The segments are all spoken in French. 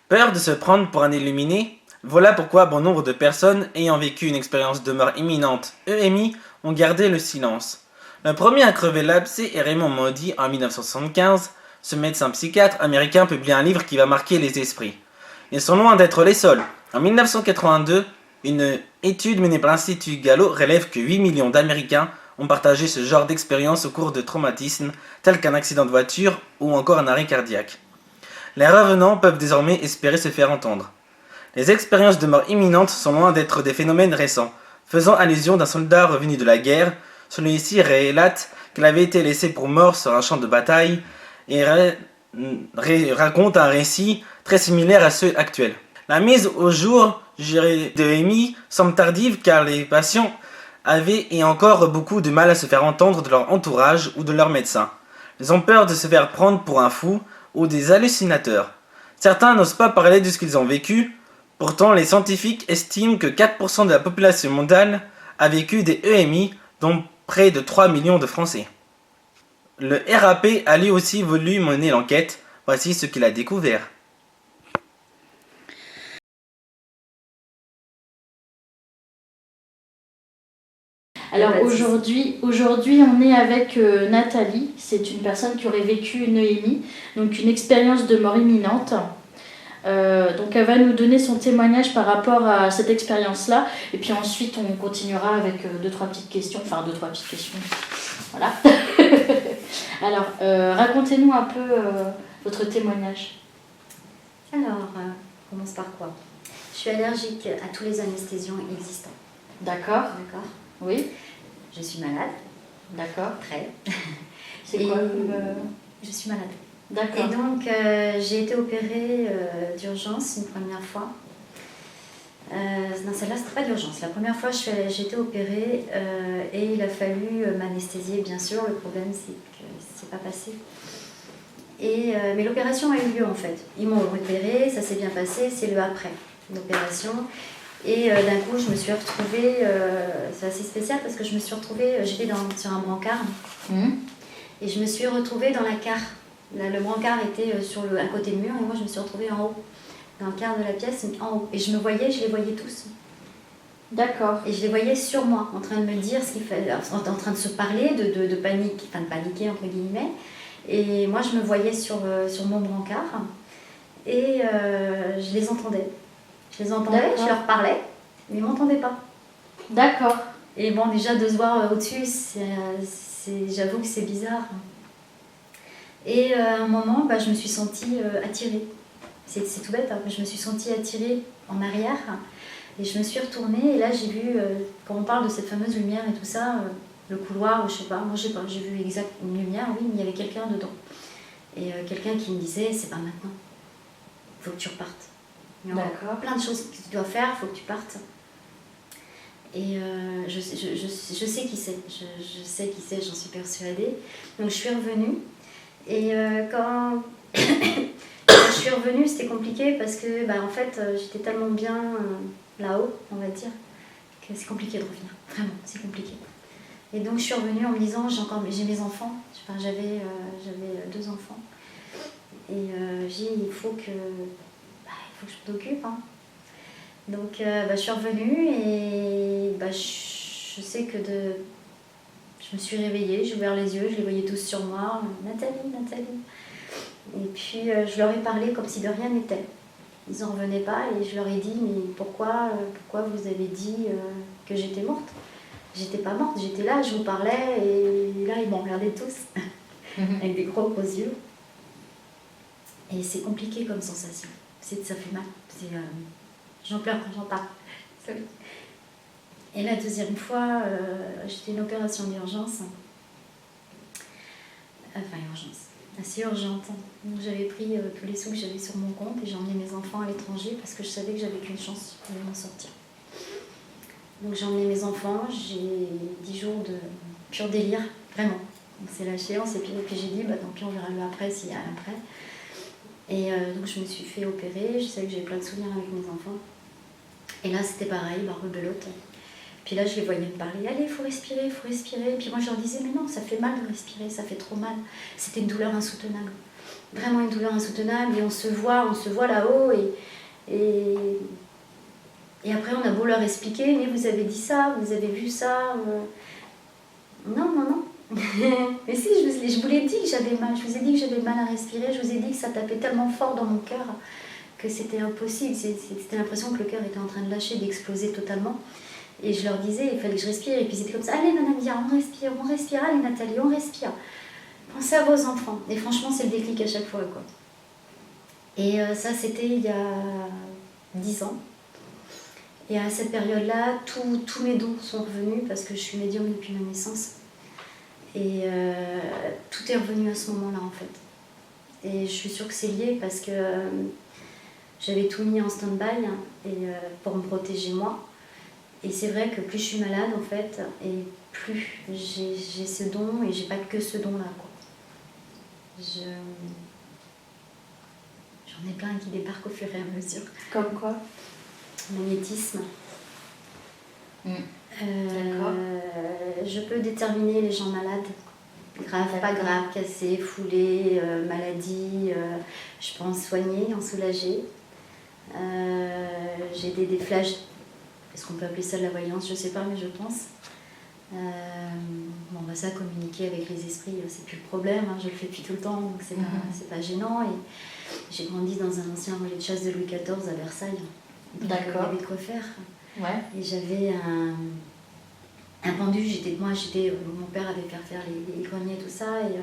Peur de se prendre pour un illuminé? Voilà pourquoi bon nombre de personnes ayant vécu une expérience de mort imminente, EMI, ont gardé le silence. Le premier à crever l'abcès est Raymond Moody en 1975. Ce médecin psychiatre américain publie un livre qui va marquer les esprits. Ils sont loin d'être les seuls. En 1982, une étude menée par l'Institut Gallo relève que 8 millions d'Américains ont partagé ce genre d'expérience au cours de traumatismes tels qu'un accident de voiture ou encore un arrêt cardiaque. Les revenants peuvent désormais espérer se faire entendre. Les expériences de mort imminente sont loin d'être des phénomènes récents. Faisant allusion d'un soldat revenu de la guerre, celui-ci relate qu'il avait été laissé pour mort sur un champ de bataille et raconte un récit très similaire à ceux actuels. La mise au jour de EMI semble tardive car les patients avaient et encore beaucoup de mal à se faire entendre de leur entourage ou de leur médecin. Ils ont peur de se faire prendre pour un fou ou des hallucinateurs. Certains n'osent pas parler de ce qu'ils ont vécu. Pourtant, les scientifiques estiment que 4% de la population mondiale a vécu des EMI, dont près de 3 millions de Français. Le RAP a lui aussi voulu mener l'enquête. Voici ce qu'il a découvert. Alors aujourd'hui, on est avec Nathalie. C'est une personne qui aurait vécu une EMI, donc une expérience de mort imminente. Donc elle va nous donner son témoignage par rapport à cette expérience-là. Et puis ensuite, on continuera avec 2-3 petites questions. Enfin, 2-3 petites questions. Voilà. Alors, racontez-nous un peu votre témoignage. Alors, on commence par quoi? Je suis allergique à tous les anesthésiants existants. D'accord. D'accord. Oui. Je suis malade. D'accord. Très. C'est quoi Je suis malade. D'accord. Et donc, j'ai été opérée d'urgence une première fois. Non, celle-là, c'était pas d'urgence. La première fois, j'ai été opérée et il a fallu m'anesthésier, bien sûr. Le problème, c'est que c'est pas passé. Mais l'opération a eu lieu, en fait. Ils m'ont opérée, ça s'est bien passé, c'est le après l'opération. Et d'un coup, je me suis retrouvée, c'est assez spécial parce que je me suis retrouvée, j'étais sur un brancard, et je me suis retrouvée dans la care. Là, le brancard était à côté du mur, et moi je me suis retrouvée en haut, dans le quart de la pièce, en haut. Et je les voyais tous. D'accord. Et je les voyais sur moi, en train de me dire ce qu'il fallait, en train de se parler, de paniquer entre guillemets. Et moi je me voyais sur mon brancard, et je les entendais. Je je leur parlais, mais ils ne m'entendaient pas. D'accord. Et bon, déjà de se voir au-dessus, j'avoue que c'est bizarre. Et à un moment, je me suis sentie attirée. C'est tout bête, hein, mais je me suis sentie attirée en arrière. Et je me suis retournée, et là j'ai vu, quand on parle de cette fameuse lumière et tout ça, le couloir, ou je sais pas, moi j'ai vu exact une lumière, oui, mais il y avait quelqu'un dedans. Et quelqu'un qui me disait, c'est pas maintenant, il faut que tu repartes. D'accord. Plein de choses que tu dois faire, il faut que tu partes. Et je sais qui c'est, je sais qui c'est, j'en suis persuadée. Donc je suis revenue. Et quand je suis revenue, c'était compliqué parce que en fait, j'étais tellement bien là-haut, on va dire, que c'est compliqué de revenir. Vraiment, c'est compliqué. Et donc je suis revenue en me disant, j'ai mes enfants, j'avais 2 enfants. Et j'ai dit, il faut que je m'occupe. Hein. Donc je suis revenue et je sais que je me suis réveillée, j'ai ouvert les yeux, je les voyais tous sur moi. Nathalie. Et puis je leur ai parlé comme si de rien n'était. Ils n'en revenaient pas et je leur ai dit, mais pourquoi vous avez dit que j'étais morte? J'étais pas morte, j'étais là, je vous parlais et là ils m'ont regardé tous avec des gros yeux. Et c'est compliqué comme sensation. Ça fait mal. J'en pleure quand j'en parle. Et la deuxième fois, j'étais une opération d'urgence. Enfin, urgence. Assez urgente. Donc j'avais pris tous les sous que j'avais sur mon compte et j'ai emmené mes enfants à l'étranger parce que je savais que j'avais qu'une chance de m'en sortir. Donc j'ai emmené mes enfants, j'ai 10 jours de pur délire, vraiment. Donc c'est la séance et puis j'ai dit, tant pis, on verra le après s'il y a un après. Et donc je me suis fait opérer, je savais que j'avais plein de souvenirs avec mes enfants. Et là c'était pareil, rebelote. Puis là je les voyais me parler, allez, il faut respirer. Et puis moi je leur disais, mais non, ça fait mal de respirer, ça fait trop mal. C'était une douleur insoutenable. vraiment une douleur insoutenable et on se voit là-haut et après on a beau leur expliquer, mais vous avez dit ça, vous avez vu ça. Non. Mais si, je vous l'ai dit que j'avais mal, je vous ai dit que j'avais mal à respirer, je vous ai dit que ça tapait tellement fort dans mon cœur que c'était impossible, c'était l'impression que le cœur était en train de lâcher, d'exploser totalement. Et je leur disais, il fallait que je respire, et puis c'était comme ça, allez madame Dia, on respire, allez Nathalie, on respire. Pensez à vos enfants. Et franchement, c'est le déclic à chaque fois, quoi. Et ça, c'était il y a 10 ans. Et à cette période-là, tous mes dons sont revenus parce que je suis médium depuis ma naissance. Et tout est revenu à ce moment-là, en fait. Et je suis sûre que c'est lié parce que j'avais tout mis en stand-by pour me protéger moi. Et c'est vrai que plus je suis malade, en fait, et plus j'ai ce don, et j'ai pas que ce don-là, quoi. J'en ai plein qui débarquent au fur et à mesure. Comme quoi? Magnétisme. D'accord. Je peux déterminer les gens malades. Grave, pas grave, cassés, foulés, maladie. Je peux en soigner, en soulager. J'ai des flashs. Est-ce qu'on peut appeler ça de la voyance? Je sais pas, mais je pense. Bon, ça, communiquer avec les esprits, c'est plus le problème. Hein, je le fais depuis tout le temps, donc c'est pas gênant. Et j'ai grandi dans un ancien relais de chasse de Louis XIV à Versailles. D'accord. Il y avait de quoi faire. Ouais. Et j'avais un pendu. Mon père avait fait faire les greniers et tout ça. Et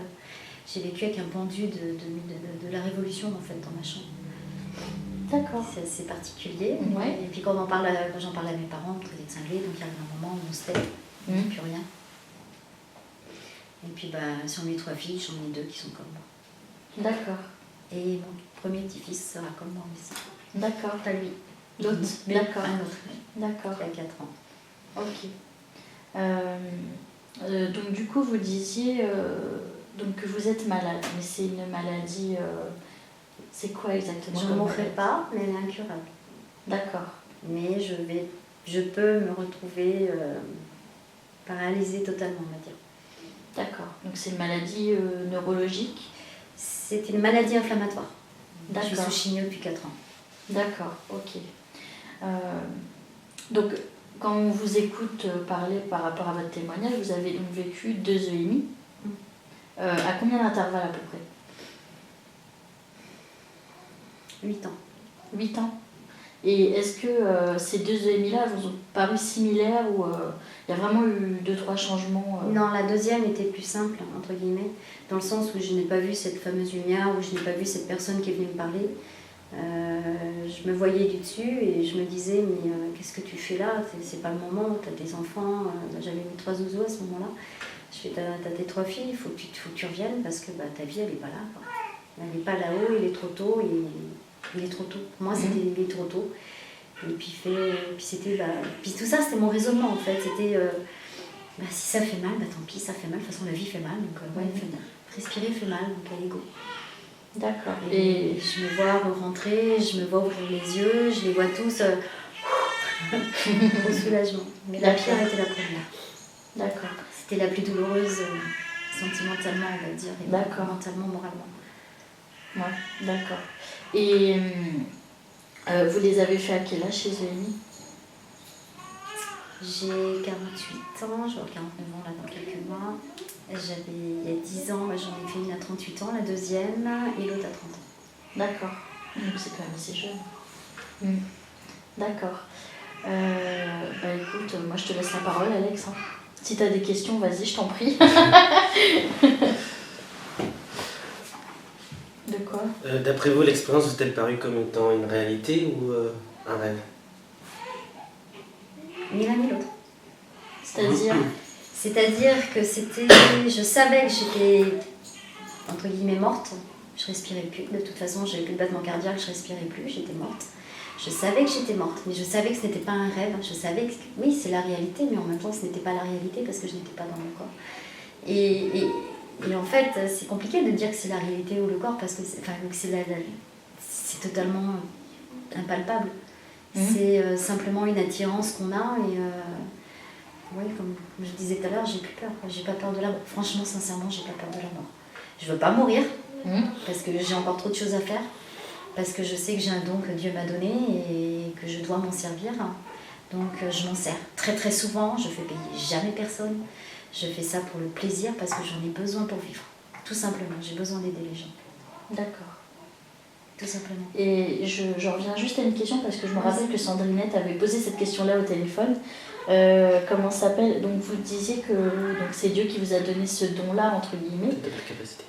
j'ai vécu avec un pendu de la Révolution, en fait, dans ma chambre. D'accord. C'est assez particulier. Ouais. Et puis quand j'en parle à mes parents, très cinglés, donc il y a un moment où on se tait, on ne dit plus rien. Et puis sur mes 3 filles, j'en ai 2 qui sont comme moi. D'accord. Et mon premier petit-fils sera comme moi aussi. D'accord. Pas lui. L'autre. Mais D'accord. un autre. D'accord. Il a 4 ans. Ok. Donc du coup, vous disiez donc que vous êtes malade, mais c'est une maladie... c'est quoi exactement? Je ne mourrai pas, mais elle est incurable. D'accord. Mais je peux me retrouver paralysée totalement, on va dire. D'accord. Donc c'est une maladie neurologique? C'est une maladie inflammatoire. D'accord. Je suis sous chimio depuis 4 ans. D'accord, ok. Donc, quand on vous écoute parler par rapport à votre témoignage, vous avez donc vécu 2 EMI. À combien d'intervalles à peu près? 8 ans. 8 ans. Et est-ce que ces 2 EMI-là vous ont paru similaires ou il y a vraiment eu 2-3 changements Non, la deuxième était plus simple, entre guillemets, dans le sens où je n'ai pas vu cette fameuse lumière, où je n'ai pas vu cette personne qui est venue me parler. Je me voyais du dessus et je me disais, mais qu'est-ce que tu fais là? C'est pas le moment, t'as des enfants, j'avais mis 3 zouzous à ce moment-là. Je fais, t'as tes 3 filles, il faut que tu reviennes parce que ta vie, elle est pas là, quoi. Elle n'est pas là-haut, il est trop tôt, il est trop tôt. Pour moi, c'était il est trop tôt. Et puis, puis tout ça, c'était mon raisonnement, en fait. C'était, si ça fait mal, tant pis, ça fait mal. De toute façon, la vie fait mal, donc fait mal. Respirer fait mal, donc allez, go. D'accord. Et je me vois rentrer, je me vois ouvrir les yeux, je les vois tous au soulagement. Mais la pire était la première. D'accord. C'était la plus douloureuse sentimentalement, on va dire, et mentalement, moralement. Ouais, d'accord. Et vous les avez fait à quel âge chez EMI? J'ai 48 ans, je vais avoir 49 ans là dans quelques mois. Il y a 10 ans, j'en ai fait une à 38 ans, la deuxième, et l'autre à 30 ans. D'accord. Donc c'est quand même assez jeune. D'accord. Écoute, moi je te laisse la parole, Alex. Hein. Si tu as des questions, vas-y, je t'en prie. De quoi? D'après vous, l'expérience vous-t-elle parue comme étant une réalité ou un rêve? Ni l'un ni l'autre. C'est-à-dire que c'était... Je savais que j'étais, entre guillemets, morte. Je respirais plus. De toute façon, j'avais plus de battement cardiaque, je respirais plus, j'étais morte. Je savais que j'étais morte, mais je savais que ce n'était pas un rêve. Je savais que, oui, c'est la réalité, mais en même temps, ce n'était pas la réalité parce que je n'étais pas dans mon corps. Et en fait, c'est compliqué de dire que c'est la réalité ou le corps parce que c'est totalement impalpable. C'est simplement une attirance qu'on a et oui, comme je disais tout à l'heure, j'ai plus peur. J'ai pas peur de la mort. Franchement, sincèrement, j'ai pas peur de la mort. Je veux pas mourir, parce que j'ai encore trop de choses à faire, parce que je sais que j'ai un don que Dieu m'a donné et que je dois m'en servir. Donc je m'en sers très très souvent, je fais payer jamais personne. Je fais ça pour le plaisir parce que j'en ai besoin pour vivre. Tout simplement, j'ai besoin d'aider les gens. D'accord. Tout simplement. Et je reviens juste à une question parce que je me rappelle que Sandrinette avait posé cette question-là au téléphone. Comment ça s'appelle? Donc vous disiez que donc c'est Dieu qui vous a donné ce don-là, entre guillemets. De la capacité.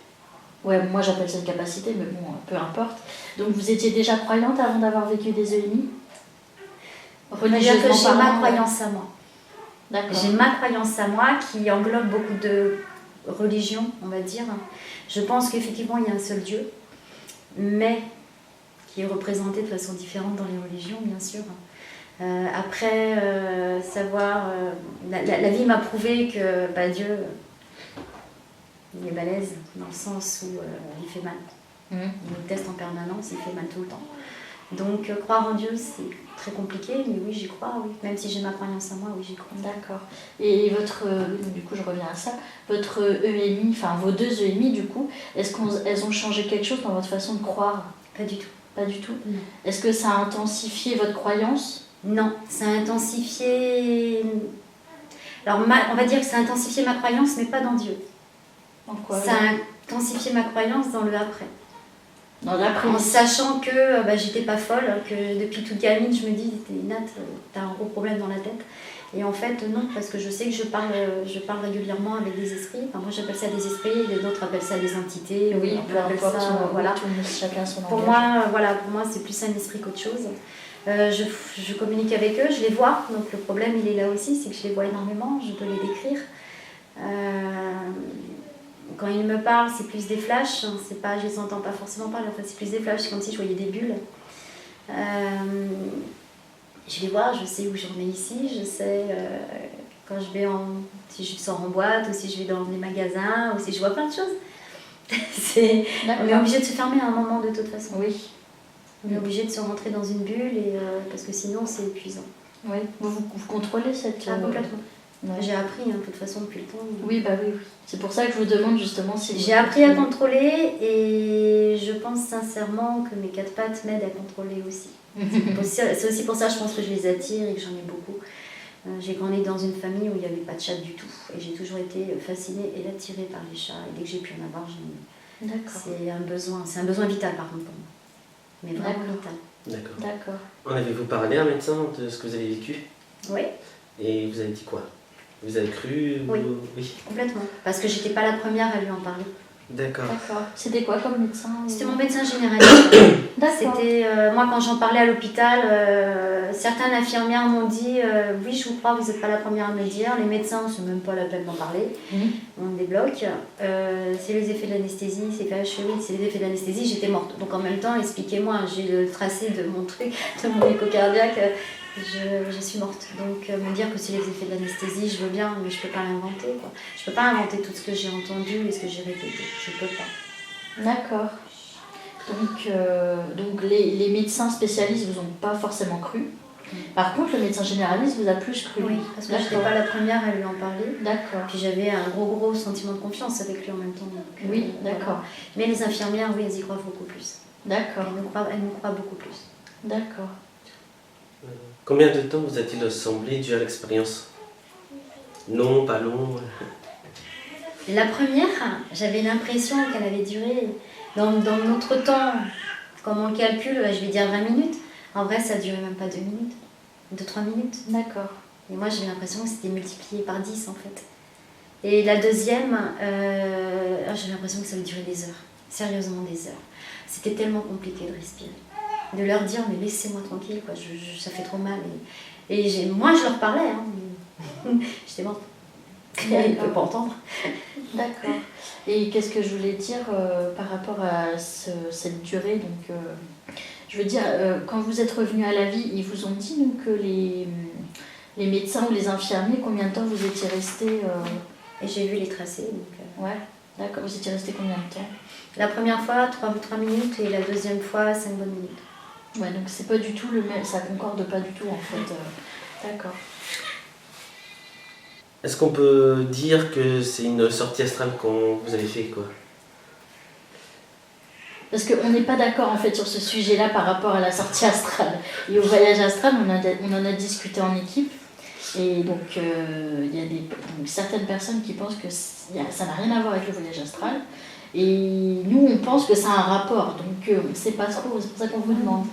Ouais, moi j'appelle ça une capacité, mais bon, peu importe. Donc vous étiez déjà croyante avant d'avoir vécu des EMI? C'est-à-dire que j'ai ma croyance à moi. D'accord. J'ai ma croyance à moi qui englobe beaucoup de religions, on va dire. Je pense qu'effectivement il y a un seul Dieu, mais qui est représenté de façon différente dans les religions, bien sûr. Après, savoir... la vie m'a prouvé que Dieu, il est balèze, dans le sens où il fait mal. Il nous teste en permanence, il fait mal tout le temps. Donc, croire en Dieu, c'est très compliqué, mais oui, j'y crois, oui. Même si j'ai ma croyance à moi, oui, j'y crois. D'accord. Et votre... du coup, je reviens à ça. Votre EMI, enfin vos deux EMI, du coup, est-ce qu'elles ont changé quelque chose dans votre façon de croire? Pas du tout. Pas du tout? Non. Est-ce que ça a intensifié votre croyance? Non, ça a intensifié... Alors, on va dire que ça a intensifié ma croyance, mais pas dans Dieu. En quoi? Ça a intensifié ma croyance dans le après. Dans l'après. En sachant que j'étais pas folle, que depuis toute gamine, je me dis, Nat, t'as un gros problème dans la tête. Et en fait, non, parce que je sais que je parle régulièrement avec des esprits. Enfin, moi, j'appelle ça des esprits, les autres appellent ça des entités. Oui, on appelle ça, voilà. Chacun son Pour langage. moi, c'est plus un esprit qu'autre chose. Je communique avec eux, je les vois. Donc le problème, il est là aussi, c'est que je les vois énormément, je peux les décrire. Quand ils me parlent, c'est plus des flashs, c'est pas, je les entends pas forcément parler, enfin c'est plus des flashs, c'est comme si je voyais des bulles. Je les vois, je sais où j'en ai ici, je sais quand je vais si je sors en boîte, ou si je vais dans les magasins, ou si je vois plein de choses. On est obligé de se fermer à un moment de toute façon. Oui. On est obligé de se rentrer dans une bulle, parce que sinon c'est épuisant. Oui. Vous contrôlez cette... complètement. Ouais. J'ai appris de toute façon depuis le temps. Oui, oui. C'est pour ça que je vous demande justement si... J'ai appris à contrôler et je pense sincèrement que mes quatre pattes m'aident à contrôler aussi. C'est aussi pour ça je pense que je les attire et que j'en ai beaucoup. J'ai grandi dans une famille où il n'y avait pas de chat du tout. Et j'ai toujours été fascinée et attirée par les chats. Et dès que j'ai pu en avoir, j'en ai. D'accord. C'est un besoin vital par contre pour moi. Mais vraiment vital. D'accord. En avez-vous parlé à un médecin de ce que vous avez vécu? Oui. Et vous avez dit quoi? Vous avez cru? Oui. Oui. Complètement. Parce que j'étais pas la première à lui en parler. D'accord. C'était quoi comme médecin? C'était mon médecin généraliste. D'accord. C'était, moi quand j'en parlais à l'hôpital, certaines infirmières m'ont dit oui je vous crois, vous n'êtes pas la première à me le dire, les médecins c'est même pas la peine d'en parler, on débloque, c'est les effets de l'anesthésie, c'est que oui c'est les effets de l'anesthésie, j'étais morte. Donc en même temps expliquez-moi, j'ai le tracé de mon truc, de mon écho cardiaque, je suis morte. Donc me dire que c'est les effets de l'anesthésie, je veux bien, mais je peux pas l'inventer quoi. Je peux pas inventer tout ce que j'ai entendu et ce que j'ai répété, je peux pas. D'accord. Donc les médecins spécialistes vous ont pas forcément cru. Par contre, le médecin généraliste vous a plus cru. Oui, parce que je n'étais pas la première à lui en parler. D'accord. Puis j'avais un gros sentiment de confiance avec lui en même temps. Donc, oui, d'accord. Voilà. Mais les infirmières, oui, elles y croient beaucoup plus. D'accord. Elles nous croient beaucoup plus. D'accord. Combien de temps vous a-t-il semblé dû à l'expérience? Non, pas long. La première, j'avais l'impression qu'elle avait duré dans notre temps. Comme on le calcule, je vais dire 20 minutes. En vrai, ça ne durait même pas 2 minutes. 2-3 minutes. D'accord. Et moi, j'avais l'impression que c'était multiplié par 10 en fait. Et la deuxième, j'avais l'impression que ça allait durer des heures. Sérieusement des heures. C'était tellement compliqué de respirer. De leur dire, mais laissez-moi tranquille, quoi. Ça fait trop mal. Et moi, je leur parlais. J'étais morte. Ils ne peuvent pas entendre. D'accord. Et qu'est-ce que je voulais dire par rapport à cette durée donc, je veux dire, quand vous êtes revenu à la vie, ils vous ont dit donc, que les médecins ou les infirmiers, combien de temps vous étiez restés Et j'ai vu les tracés. Donc, ouais, d'accord. Vous étiez restés combien de temps? La première fois, 3 minutes, et la deuxième fois, 5 bonnes minutes. Ouais, donc c'est pas du tout le même, ça concorde pas du tout en fait. D'accord. Est-ce qu'on peut dire que c'est une sortie astrale qu'on vous avez fait, quoi? Parce qu'on n'est pas d'accord en fait sur ce sujet-là par rapport à la sortie astrale. Et au voyage astral, on en a discuté en équipe. Et donc, il y a donc, certaines personnes qui pensent que ça n'a rien à voir avec le voyage astral. Et nous, on pense que ça a un rapport. Donc, on ne sait pas trop. C'est pour ça qu'on vous demande.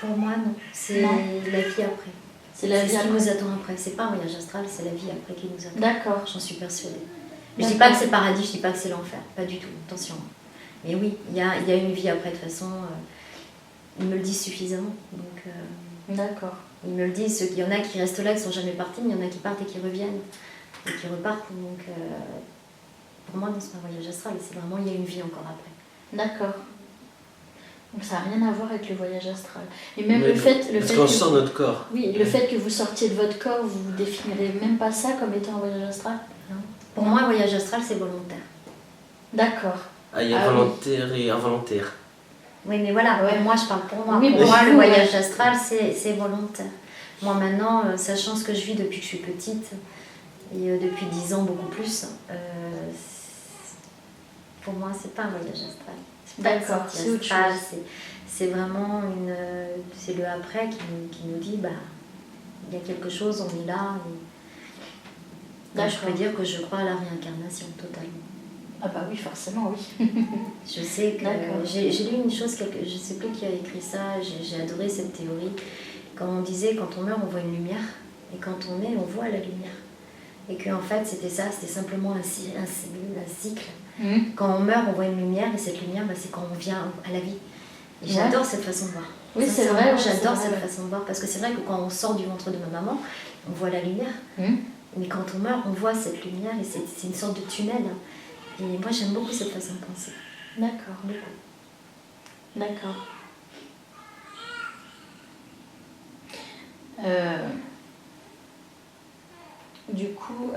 Pour moi, non. C'est Non. la vie après. C'est la vie ce qui après. nous attend après. C'est pas un voyage astral, c'est la vie après qui nous attend. D'accord. J'en suis persuadée. Je D'accord. dis pas que c'est le paradis, je dis pas que c'est l'enfer. Pas du tout, attention. Mais oui, il y a une vie après. De toute façon, ils me le disent suffisamment. Donc, D'accord. ils me le disent. Il y en a qui restent là, qui sont jamais partis, mais il y en a qui partent et qui reviennent. Et qui repartent. Donc, pour moi, non, c'est pas un voyage astral. C'est vraiment, il y a une vie encore après. D'accord. Donc ça n'a rien à voir avec le voyage astral. Et même Mais le fait parce qu'on que sort notre corps. oui, le fait que vous sortiez de votre corps, vous définirez même pas ça comme étant un voyage astral. Non. Pour moi, un voyage astral, c'est volontaire. D'accord. Ah, il y a Ah oui. volontaire et involontaire. Oui, mais voilà, Ouais. moi je parle pour moi. Oui, pour mais moi, vous, le voyage ouais. astral, c'est volontaire. Moi maintenant, sachant ce que je vis depuis que je suis petite, et depuis 10 ans, beaucoup plus, pour moi, c'est pas un voyage astral. C'est pas une D'accord, sortie c'est autre astrale, chose. c'est vraiment c'est le après qui nous dit, bah, il y a quelque chose, on est là. Et donc, je peux D'accord. dire que je crois à la réincarnation totalement. Ah bah oui, forcément, oui. Je sais que D'accord. j'ai lu une chose, je ne sais plus qui a écrit ça, j'ai adoré cette théorie. Quand on disait quand on meurt on voit une lumière et quand on est on voit la lumière. Et qu'en fait c'était ça, c'était simplement un cycle. Mhm. Quand on meurt on voit une lumière et cette lumière bah, c'est quand on vient à la vie. Et j'adore cette façon de voir. Oui, c'est Sincèrement, vrai. j'adore c'est cette vrai. façon de voir parce que c'est vrai que quand on sort du ventre de ma maman, on voit la lumière. Mhm. Mais quand on meurt on voit cette lumière et c'est une sorte de tunnel. Et moi j'aime beaucoup cette façon de penser. D'accord. Beaucoup. D'accord. Du coup,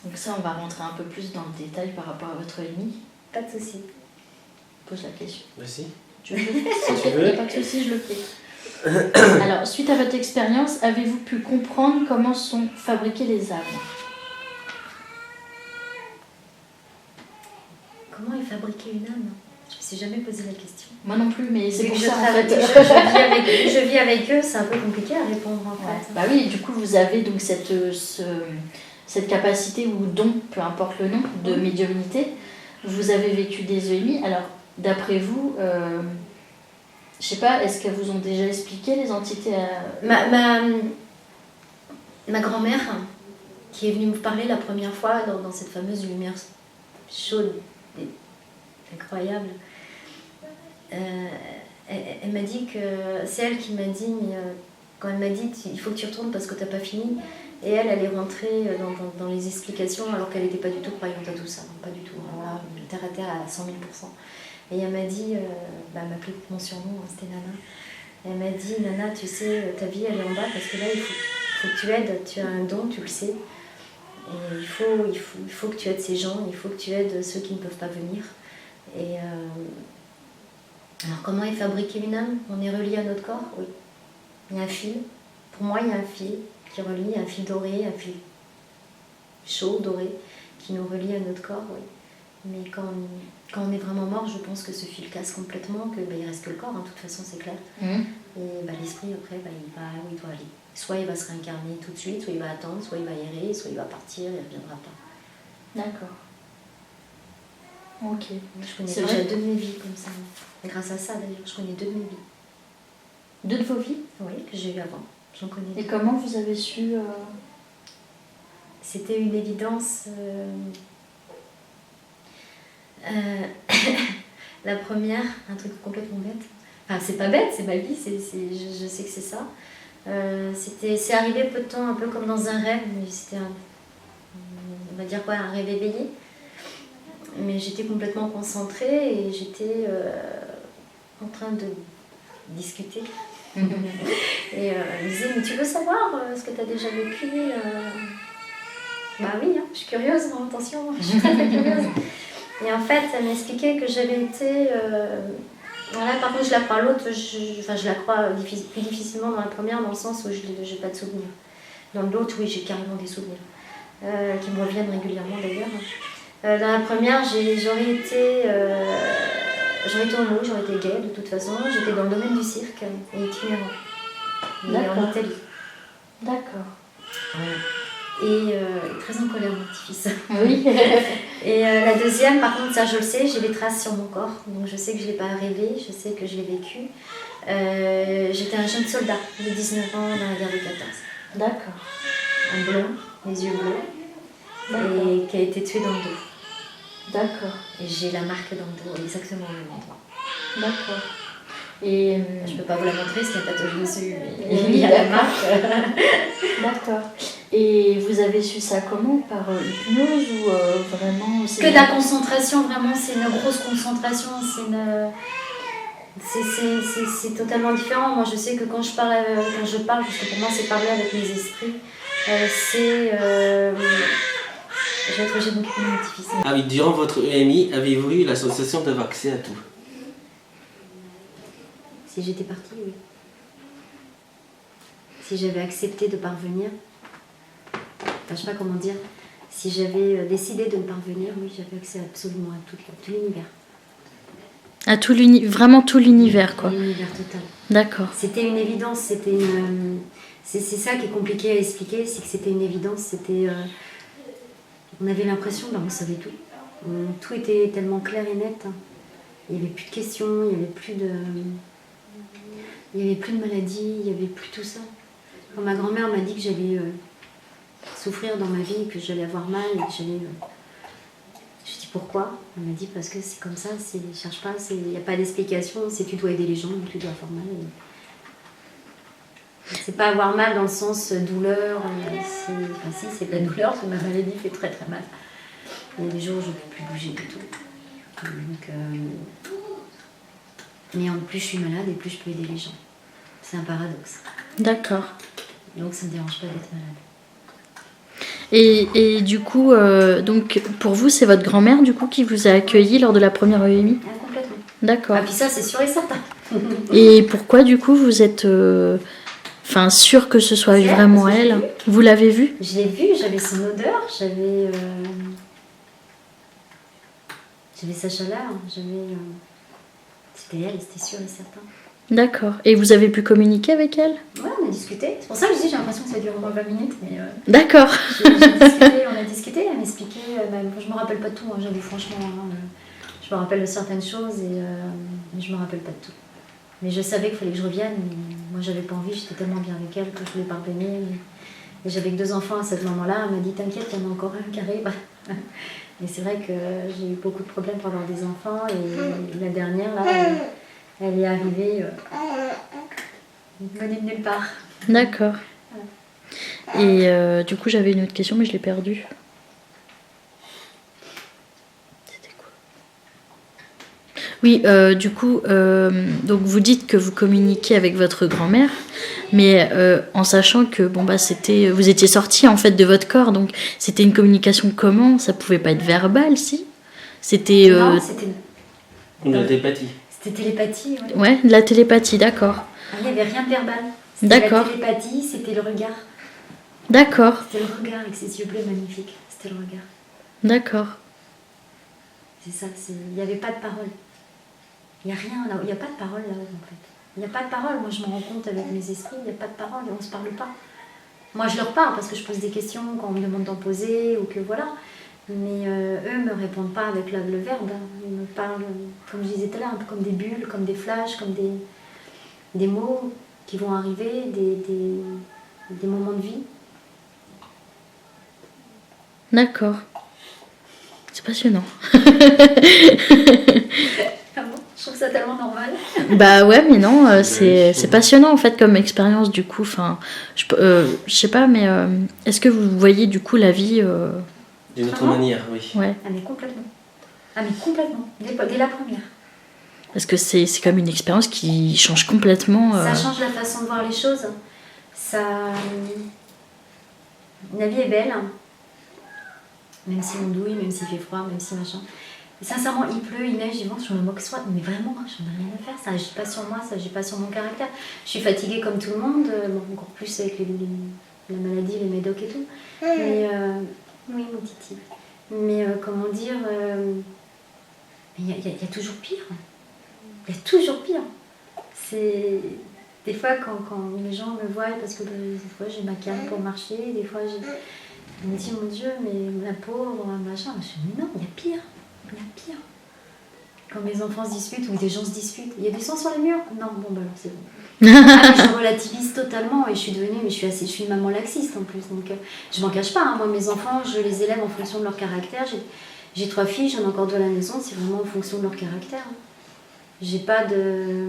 donc ça, on va rentrer un peu plus dans le détail par rapport à votre ennemi. Pas de souci. Pose la question. Merci. Tu veux le Si tu Il veux. n'y a pas de souci, je le fais. Alors, suite à votre expérience, avez-vous pu comprendre comment sont fabriquées les âmes? Comment est fabriquée une âme? Je me suis jamais posé la question. Moi non plus, mais c'est Vu pour que ça en fait. je vis avec eux, c'est un peu compliqué à répondre en Ouais. fait. Bah oui, du coup, vous avez donc cette capacité ou don, peu importe le nom, de médiumnité. Vous avez vécu des EMI. Alors, d'après vous, je sais pas, est-ce qu'elles vous ont déjà expliqué les entités Ma grand-mère, qui est venue me parler la première fois dans cette fameuse lumière chaude et incroyable, elle m'a dit que c'est elle qui m'a dit, mais quand elle m'a dit il faut que tu retournes parce que t'as pas fini, et elle est rentrée dans les explications alors qu'elle n'était pas du tout croyante à tout ça, pas du tout, voilà, terre à terre à 100 000%. Et elle m'a dit, elle m'appelait mon surnom, hein, c'était Nana. Elle m'a dit, Nana, tu sais, ta vie elle est en bas parce que là il faut que tu aides, tu as un don, tu le sais. Et il faut que tu aides ces gens, il faut que tu aides ceux qui ne peuvent pas venir. Et alors comment est fabriquée une âme? On est relié à notre corps? Oui. Il y a un fil. Pour moi, il y a un fil qui relie, un fil doré, un fil chaud, doré, qui nous relie à notre corps, oui. Mais quand on est vraiment mort, je pense que ce fil casse complètement, que il reste que le corps, hein, de toute façon c'est clair. Et l'esprit après, il va où il doit aller. Soit il va se réincarner tout de suite, soit il va attendre, soit il va errer, soit il va partir, il ne reviendra pas. D'accord. Ok. Je connais C'est déjà vrai 2 de mes vies comme ça. Et grâce à ça d'ailleurs, je connais 2 de mes vies. 2 de vos vies? Oui, que j'ai eu avant. J'en connais 2. Et comment vous avez su C'était une évidence. La première, un truc complètement bête. Enfin, c'est pas bête, c'est ma vie, je sais que c'est ça. C'est arrivé peu de temps, un peu comme dans un rêve, mais c'était on va dire quoi, un rêve éveillé. Mais j'étais complètement concentrée et j'étais en train de discuter. Et elle me disait, mais tu veux savoir ce que tu as déjà vécu? Bah oui, hein, je suis curieuse, hein, attention, je suis très très curieuse. Et en fait, elle m'expliquait que j'avais été... voilà, par contre, je la crois à l'autre, je la crois plus difficilement dans la première, dans le sens où je n'ai pas de souvenirs. Dans l'autre, oui, j'ai carrément des souvenirs, qui me reviennent régulièrement d'ailleurs. Dans la première, j'aurais été homo, j'aurais été gay de toute façon. J'étais dans le domaine du cirque et itinérant. Mais en D'accord. Italie. D'accord. Et très en colère, mon petit-fils. Oui. Et la deuxième, par contre, ça je le sais, j'ai les traces sur mon corps. Donc je sais que je ne l'ai pas rêvé, je sais que je l'ai vécu. J'étais un jeune soldat de 19 ans dans la guerre de 14. D'accord. Un blond, les yeux bleus, D'accord. et qui a été tué dans le dos. D'accord. Et j'ai la marque dans le dos, exactement au même endroit. D'accord. Et Je ne peux pas vous la montrer, parce qu'il n'y a pas de dessus, mais Oui, il y a la d'accord. marque. d'accord. Et vous avez su ça comment? Par hypnose ou vraiment c'est Que de la concentration, vraiment, c'est une grosse concentration, c'est totalement différent. Moi, je sais que quand je parle, parce que pour moi, c'est parler avec mes esprits, je vais être obligée de m'occuper de mon petit-fils. Ah oui, durant votre EMI, avez-vous eu la sensation d'avoir accès à tout? Si j'étais partie, oui. Si j'avais accepté de parvenir, enfin, je ne sais pas comment dire, si j'avais décidé de me parvenir, oui, j'avais accès absolument à tout l'univers. À vraiment tout l'univers, quoi. L'univers total. D'accord. C'était une évidence, c'est ça qui est compliqué à expliquer, c'est que c'était une évidence, on avait l'impression, on savait tout. Tout était tellement clair et net. Il n'y avait plus de questions, il n'y avait plus de maladies, il n'y avait plus tout ça. Quand ma grand-mère m'a dit que j'allais souffrir dans ma vie, que j'allais avoir mal, et que j'allais... Je dis pourquoi? Elle m'a dit parce que c'est comme ça, cherche pas, il n'y a pas d'explication, c'est tu dois aider les gens, donc tu dois avoir mal. C'est pas avoir mal dans le sens douleur, si c'est de la douleur, parce que ma maladie fait très très mal. Il y a des jours où je ne peux plus bouger du tout. Donc, mais en plus je suis malade et plus je peux aider les gens. C'est un paradoxe. D'accord. Donc ça ne me dérange pas d'être malade. Et du coup, donc pour vous, c'est votre grand-mère du coup qui vous a accueilli lors de la première EMI? Complètement. D'accord. Ah puis ça c'est sûr et certain. Et pourquoi du coup vous êtes sûre que ce soit vraiment parce que elle? Vous l'avez vue? Je l'ai vue, j'avais son odeur, j'avais sa chaleur, c'était elle, c'était sûr et certain. D'accord. Et vous avez pu communiquer avec elle? Ouais, on a discuté. C'est pour ça que je dis j'ai l'impression que ça dure au moins 20 minutes, mais D'accord. on a discuté, elle m'expliquait, je me rappelle pas de tout, hein, j'avoue franchement, je me rappelle de certaines choses, mais je me rappelle pas de tout. Mais je savais qu'il fallait que je revienne, mais moi j'avais pas envie, j'étais tellement bien avec elle que je voulais parvenir. Et j'avais que 2 enfants à ce moment-là, elle m'a dit t'inquiète, il y en a encore un qui arrive. Et c'est vrai que j'ai eu beaucoup de problèmes pour avoir des enfants, et la dernière, là, elle est arrivée, venue de nulle part. D'accord. Et du coup, j'avais une autre question, mais je l'ai perdue. C'était quoi? Oui, du coup, donc vous dites que vous communiquez avec votre grand-mère, mais en sachant que vous étiez sortis en fait de votre corps, donc c'était une communication comment? Ça pouvait pas être verbal, si? C'était Non, c'était Une télépathie. C'était télépathie, oui. ouais, de la télépathie, d'accord. Il n'y avait rien de verbal. C'était D'accord. la télépathie, c'était le regard. D'accord, C'était le regard avec ses yeux bleus magnifiques. C'était le regard. d'accord. C'est ça, il n'y avait pas de parole. Il n'y a rien là, il n'y a pas de parole là-haut en fait. Il n'y a pas de parole, moi je me rends compte avec mes esprits, il n'y a pas de parole, on ne se parle pas. Moi je leur parle parce que je pose des questions quand on me demande d'en poser ou que voilà. Mais eux ne me répondent pas avec le verbe. Ils me parlent, comme je disais tout à l'heure, un peu comme des bulles, comme des flashs, comme des mots qui vont arriver, des moments de vie. D'accord. C'est passionnant. Ah bon, je trouve ça tellement normal. Bah ouais, mais non, c'est passionnant en fait comme expérience du coup. Enfin, je sais pas, mais est-ce que vous voyez du coup la vie D'une autre Vraiment manière, oui. ouais. Ah mais complètement. Ah mais complètement. Dès la première. Parce que c'est comme une expérience qui change complètement. Ça change la façon de voir les choses. La vie est belle. Même si on douille, même s'il fait froid, même si machin. Et sincèrement, il pleut, il neige, il vente, je me moque soit. Mais vraiment, j'en ai rien à faire. Ça agit pas sur moi, ça agit pas sur mon caractère. Je suis fatiguée comme tout le monde. Bon, encore plus avec la maladie, les médocs et tout. Mais oui, mon titi. Mais comment dire, il y a toujours pire. Il y a toujours pire. C'est... Des fois, quand les gens me voient, parce que des fois j'ai ma canne pour marcher, des fois je me dis, mon Dieu, mais la pauvre, machin. Je me dis, mais non, il y a pire. Il y a pire. Quand mes enfants se disputent ou des gens se disputent, il y a du sang sur les murs? Non, bon, bah alors c'est bon. Ah, mais je relativise totalement et je suis devenue, mais je suis une maman laxiste en plus. Donc je m'en cache pas, hein. Moi, mes enfants, je les élève en fonction de leur caractère. J'ai 3 filles, j'en ai encore 2 à la maison, c'est vraiment en fonction de leur caractère. J'ai pas de...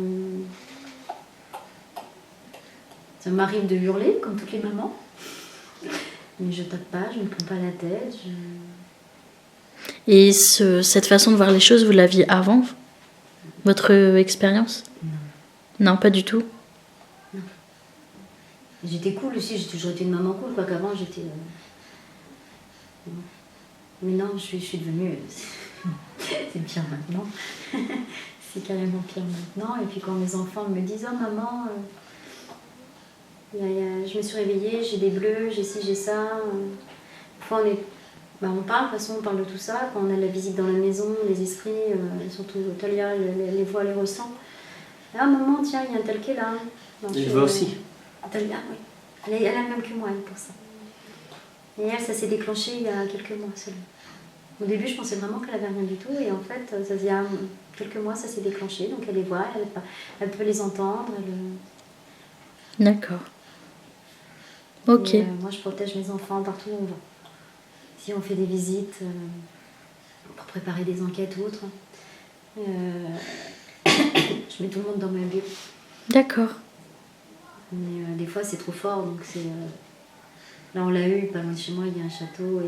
Ça m'arrive de hurler, comme toutes les mamans. Mais je tape pas, je ne me prends pas la tête. Et cette façon de voir les choses, vous l'aviez avant votre expérience? Non, pas du tout. Non. J'étais cool aussi, j'ai toujours été une maman cool, quoi qu'avant j'étais... Mais non, je suis devenue... C'est pire maintenant. C'est carrément pire maintenant. Et puis quand mes enfants me disent « Oh maman, je me suis réveillée, j'ai des bleus, j'ai ci, j'ai ça. » Des fois on parle, de toute façon on parle de tout ça. Quand on a de la visite dans la maison, les esprits, surtout Talia les voit, les ressent. Ah maman, tiens, il y a un tel qui est là. Il voit aussi. Talia, oui. Elle a le même que moi, elle, pour ça. Et elle, ça s'est déclenché il y a quelques mois seulement. Au début, je pensais vraiment qu'elle avait rien du tout. Et en fait, il y a quelques mois, ça s'est déclenché. Donc elle les voit, elle peut les entendre. D'accord. Ok. Et, moi, je protège mes enfants partout où on va. Si on fait des visites pour préparer des enquêtes ou autres, je mets tout le monde dans ma bulle. D'accord. Mais des fois, c'est trop fort. Donc c'est, là, on l'a eu, pas loin de chez moi, il y a un château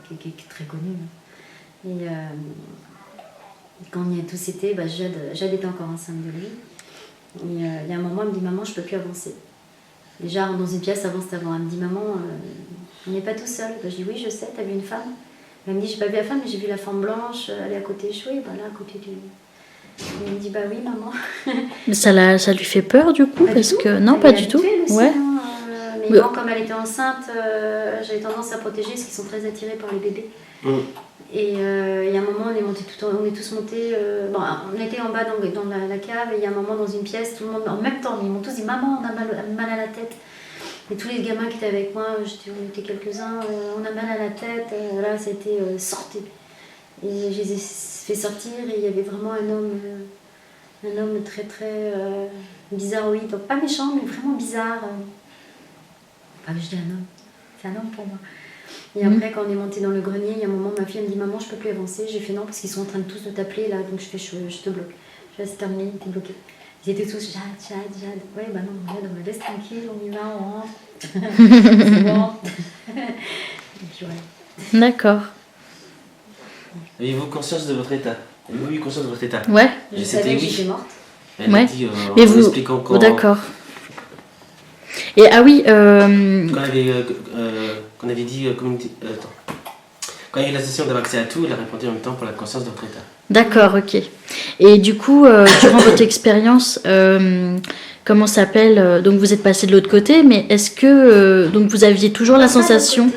qui est très connu. Et quand on y a tous été, Jade était encore enceinte de lui. Et il y a un moment, elle me dit « Maman, je peux plus avancer. » Déjà, dans une pièce, avance avant. Elle me dit « Maman, on n'est pas tout seul. » Je dis « Oui, je sais, t'as vu une femme ?» Elle me dit « J'ai pas vu la femme, mais j'ai vu la forme blanche, elle est à côté échouée, là, à côté du... » Elle me dit « Bah oui, maman. » Mais ça lui fait peur du coup, pas parce du tout. que... Non, Elle pas est du tout. habituée, aussi, Ouais. hein, mais bon, comme elle était enceinte, j'avais tendance à protéger parce qu'ils sont très attirés par les bébés. Et il y a un moment, on est tous montés. On était en bas dans la cave, et il y a un moment dans une pièce, tout le monde en même temps, ils m'ont tous dit « Maman, on a mal à la tête. » Et tous les gamins qui étaient avec moi, on était quelques-uns, on a mal à la tête. Là, c'était sortez. Et je les ai fait sortir, et il y avait vraiment un homme très très bizarroïde, donc pas méchant, mais vraiment bizarre. Enfin, je dis un homme, c'est un homme pour moi. Et après, quand on est monté dans le grenier, il y a un moment, ma fille elle me dit « Maman, je peux plus avancer. » J'ai fait « Non, parce qu'ils sont en train de tous de t'appeler là, donc je te bloque. » Je c'est terminé, t'es bloqué. Ils étaient tous « Jade. » Ouais, bah non, Jade, on me laisse tranquille, on y va, on rentre. C'est bon. Et puis voilà. D'accord. Avez-vous conscience de votre état? Avez-vous eu conscience de votre état? Ouais. Je savais que j'étais morte. Elle Ouais. a dit Mais en vous... expliquant quand... D'accord. Et ah oui... Quand on avait dit... attends. Quand il y a eu la session d'avoir accès à tout, elle a répondu en même temps pour la conscience de votre état. D'accord, ok. Et du coup, durant votre expérience, comment ça s'appelle, donc vous êtes passé de l'autre côté, mais est-ce que donc vous aviez toujours la sensation...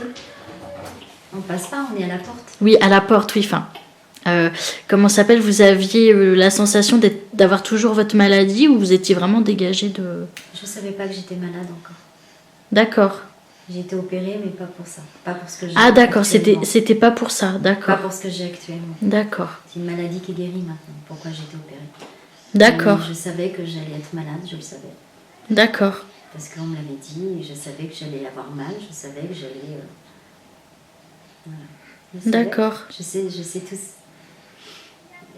On passe pas, on est à la porte. Oui, à la porte, oui, enfin... comment ça s'appelle, vous aviez la sensation d'avoir toujours votre maladie ou vous étiez vraiment dégagé de... Je savais pas que j'étais malade encore. D'accord. J'ai été opérée, mais pas pour ça. Pas pour ce que j'ai Ah d'accord, actuellement. c'était pas pour ça, Pas d'accord. pour ce que j'ai actuellement. D'accord. C'est une maladie qui guérit maintenant. Pourquoi j'ai été opérée. D'accord. Mais je savais que j'allais être malade, je le savais. D'accord. Parce qu'on me l'avait dit, et je savais que j'allais avoir mal, je savais que j'allais... Voilà. Je savais. D'accord. Je sais tout...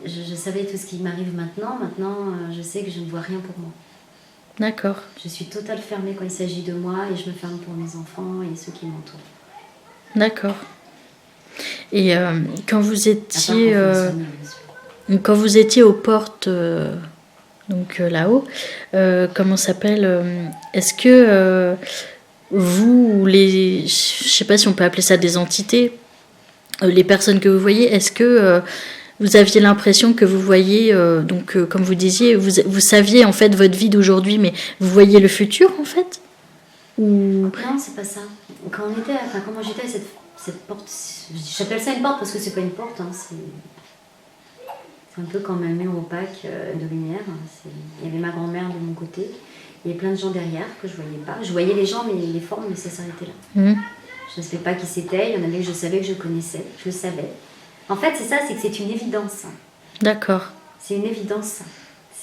Je savais tout ce qui m'arrive maintenant. Maintenant, je sais que je ne vois rien pour moi. D'accord. Je suis total fermée quand il s'agit de moi et je me ferme pour mes enfants et ceux qui m'entourent. D'accord. Et quand vous étiez... À part quand on me soigne, bien sûr. Quand vous étiez aux portes, donc là-haut, comment ça s'appelle, est-ce que vous, ou les, je sais pas si on peut appeler ça des entités, les personnes que vous voyez, est-ce que vous aviez l'impression que vous voyez, donc comme vous disiez, vous saviez en fait votre vie d'aujourd'hui, mais vous voyez le futur en fait? Ou... Non, c'est pas ça. Quand moi j'étais cette porte, j'appelle ça une porte parce que c'est pas une porte, hein, c'est un peu comme un mur opaque de lumière. Il y avait ma grand-mère de mon côté, il y avait plein de gens derrière que je voyais pas. Je voyais les gens, mais les formes, mais ça s'arrêtait là. Je ne savais pas qui c'était, il y en avait que je savais que je connaissais, je le savais. En fait, c'est ça, c'est que c'est une évidence. D'accord. C'est une évidence.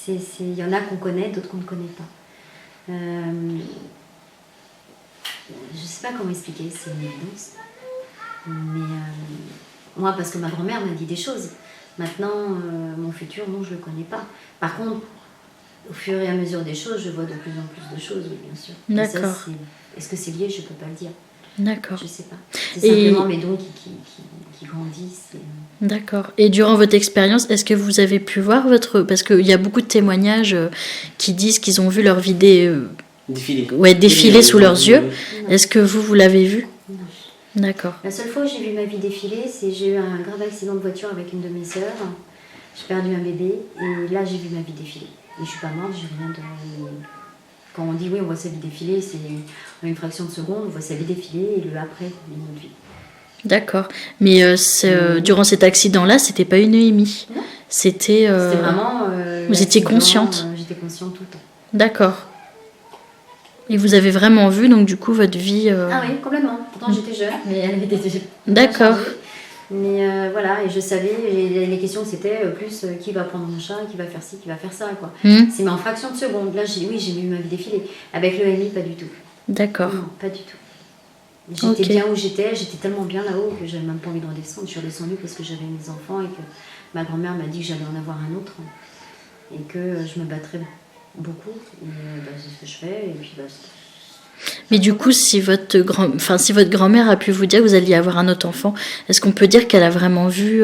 Il y en a qu'on connaît, d'autres qu'on ne connaît pas. Je ne sais pas comment expliquer, c'est une évidence. Mais moi, parce que ma grand-mère m'a dit des choses. Maintenant, mon futur, non, je ne le connais pas. Par contre, au fur et à mesure des choses, je vois de plus en plus de choses, oui, bien sûr. D'accord. Ça, est-ce que c'est lié? Je ne peux pas le dire. D'accord. Je ne sais pas. C'est simplement mes dons qui grandissent. D'accord. Et durant votre expérience, est-ce que vous avez pu voir parce qu'il y a beaucoup de témoignages qui disent qu'ils ont vu leur vie défiler sous leurs yeux. Non. Est-ce que vous l'avez vu? Non. D'accord. La seule fois où j'ai vu ma vie défiler, c'est j'ai eu un grave accident de voiture avec une de mes sœurs. J'ai perdu un bébé et là j'ai vu ma vie défiler. Et je suis pas morte, j'ai rien de... Quand on dit oui, on voit sa vie défiler, c'est une fraction de seconde, on voit sa vie défiler et le après, une autre vie. D'accord. Mais durant cet accident-là, c'était pas une EMI. Non. C'était vraiment... vous étiez consciente? J'étais consciente tout le temps. D'accord. Et vous avez vraiment vu, donc du coup, votre vie... Ah oui, complètement. Pourtant j'étais jeune, mais elle avait déjà... D'accord. Mais voilà, et je savais, et les questions c'était plus qui va prendre mon chat, qui va faire ci, qui va faire ça, quoi. C'est mais en fraction de seconde. Là, j'ai vu ma vie défiler. Avec le MI, pas du tout. D'accord. Non, pas du tout. J'étais bien où j'étais tellement bien là-haut que j'avais même pas envie de redescendre. Je suis redescendue parce que j'avais mes enfants et que ma grand-mère m'a dit que j'allais en avoir un autre et que je me battrais beaucoup. Et c'est ce que je fais, et puis Mais du coup, si votre grand-mère a pu vous dire que vous alliez avoir un autre enfant, est-ce qu'on peut dire qu'elle a vraiment vu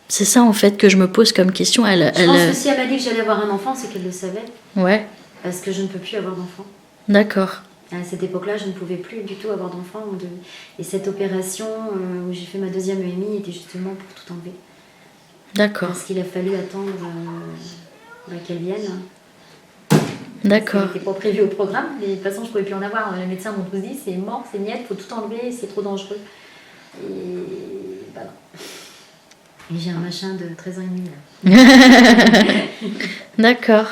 C'est ça en fait que je me pose comme question. Je pense que si elle m'a dit que j'allais avoir un enfant, c'est qu'elle le savait. Ouais. Parce que je ne peux plus avoir d'enfant. D'accord. À cette époque-là, je ne pouvais plus du tout avoir d'enfant. Et cette opération où j'ai fait ma deuxième EMI était justement pour tout enlever. D'accord. Parce qu'il a fallu attendre qu'elle vienne. D'accord. C'était pas prévu au programme, mais de toute façon je ne pouvais plus en avoir. Les médecins m'ont tous dit c'est mort, c'est niette, il faut tout enlever, c'est trop dangereux. Et bah non. Et j'ai un machin de 13 ans et demi là. D'accord.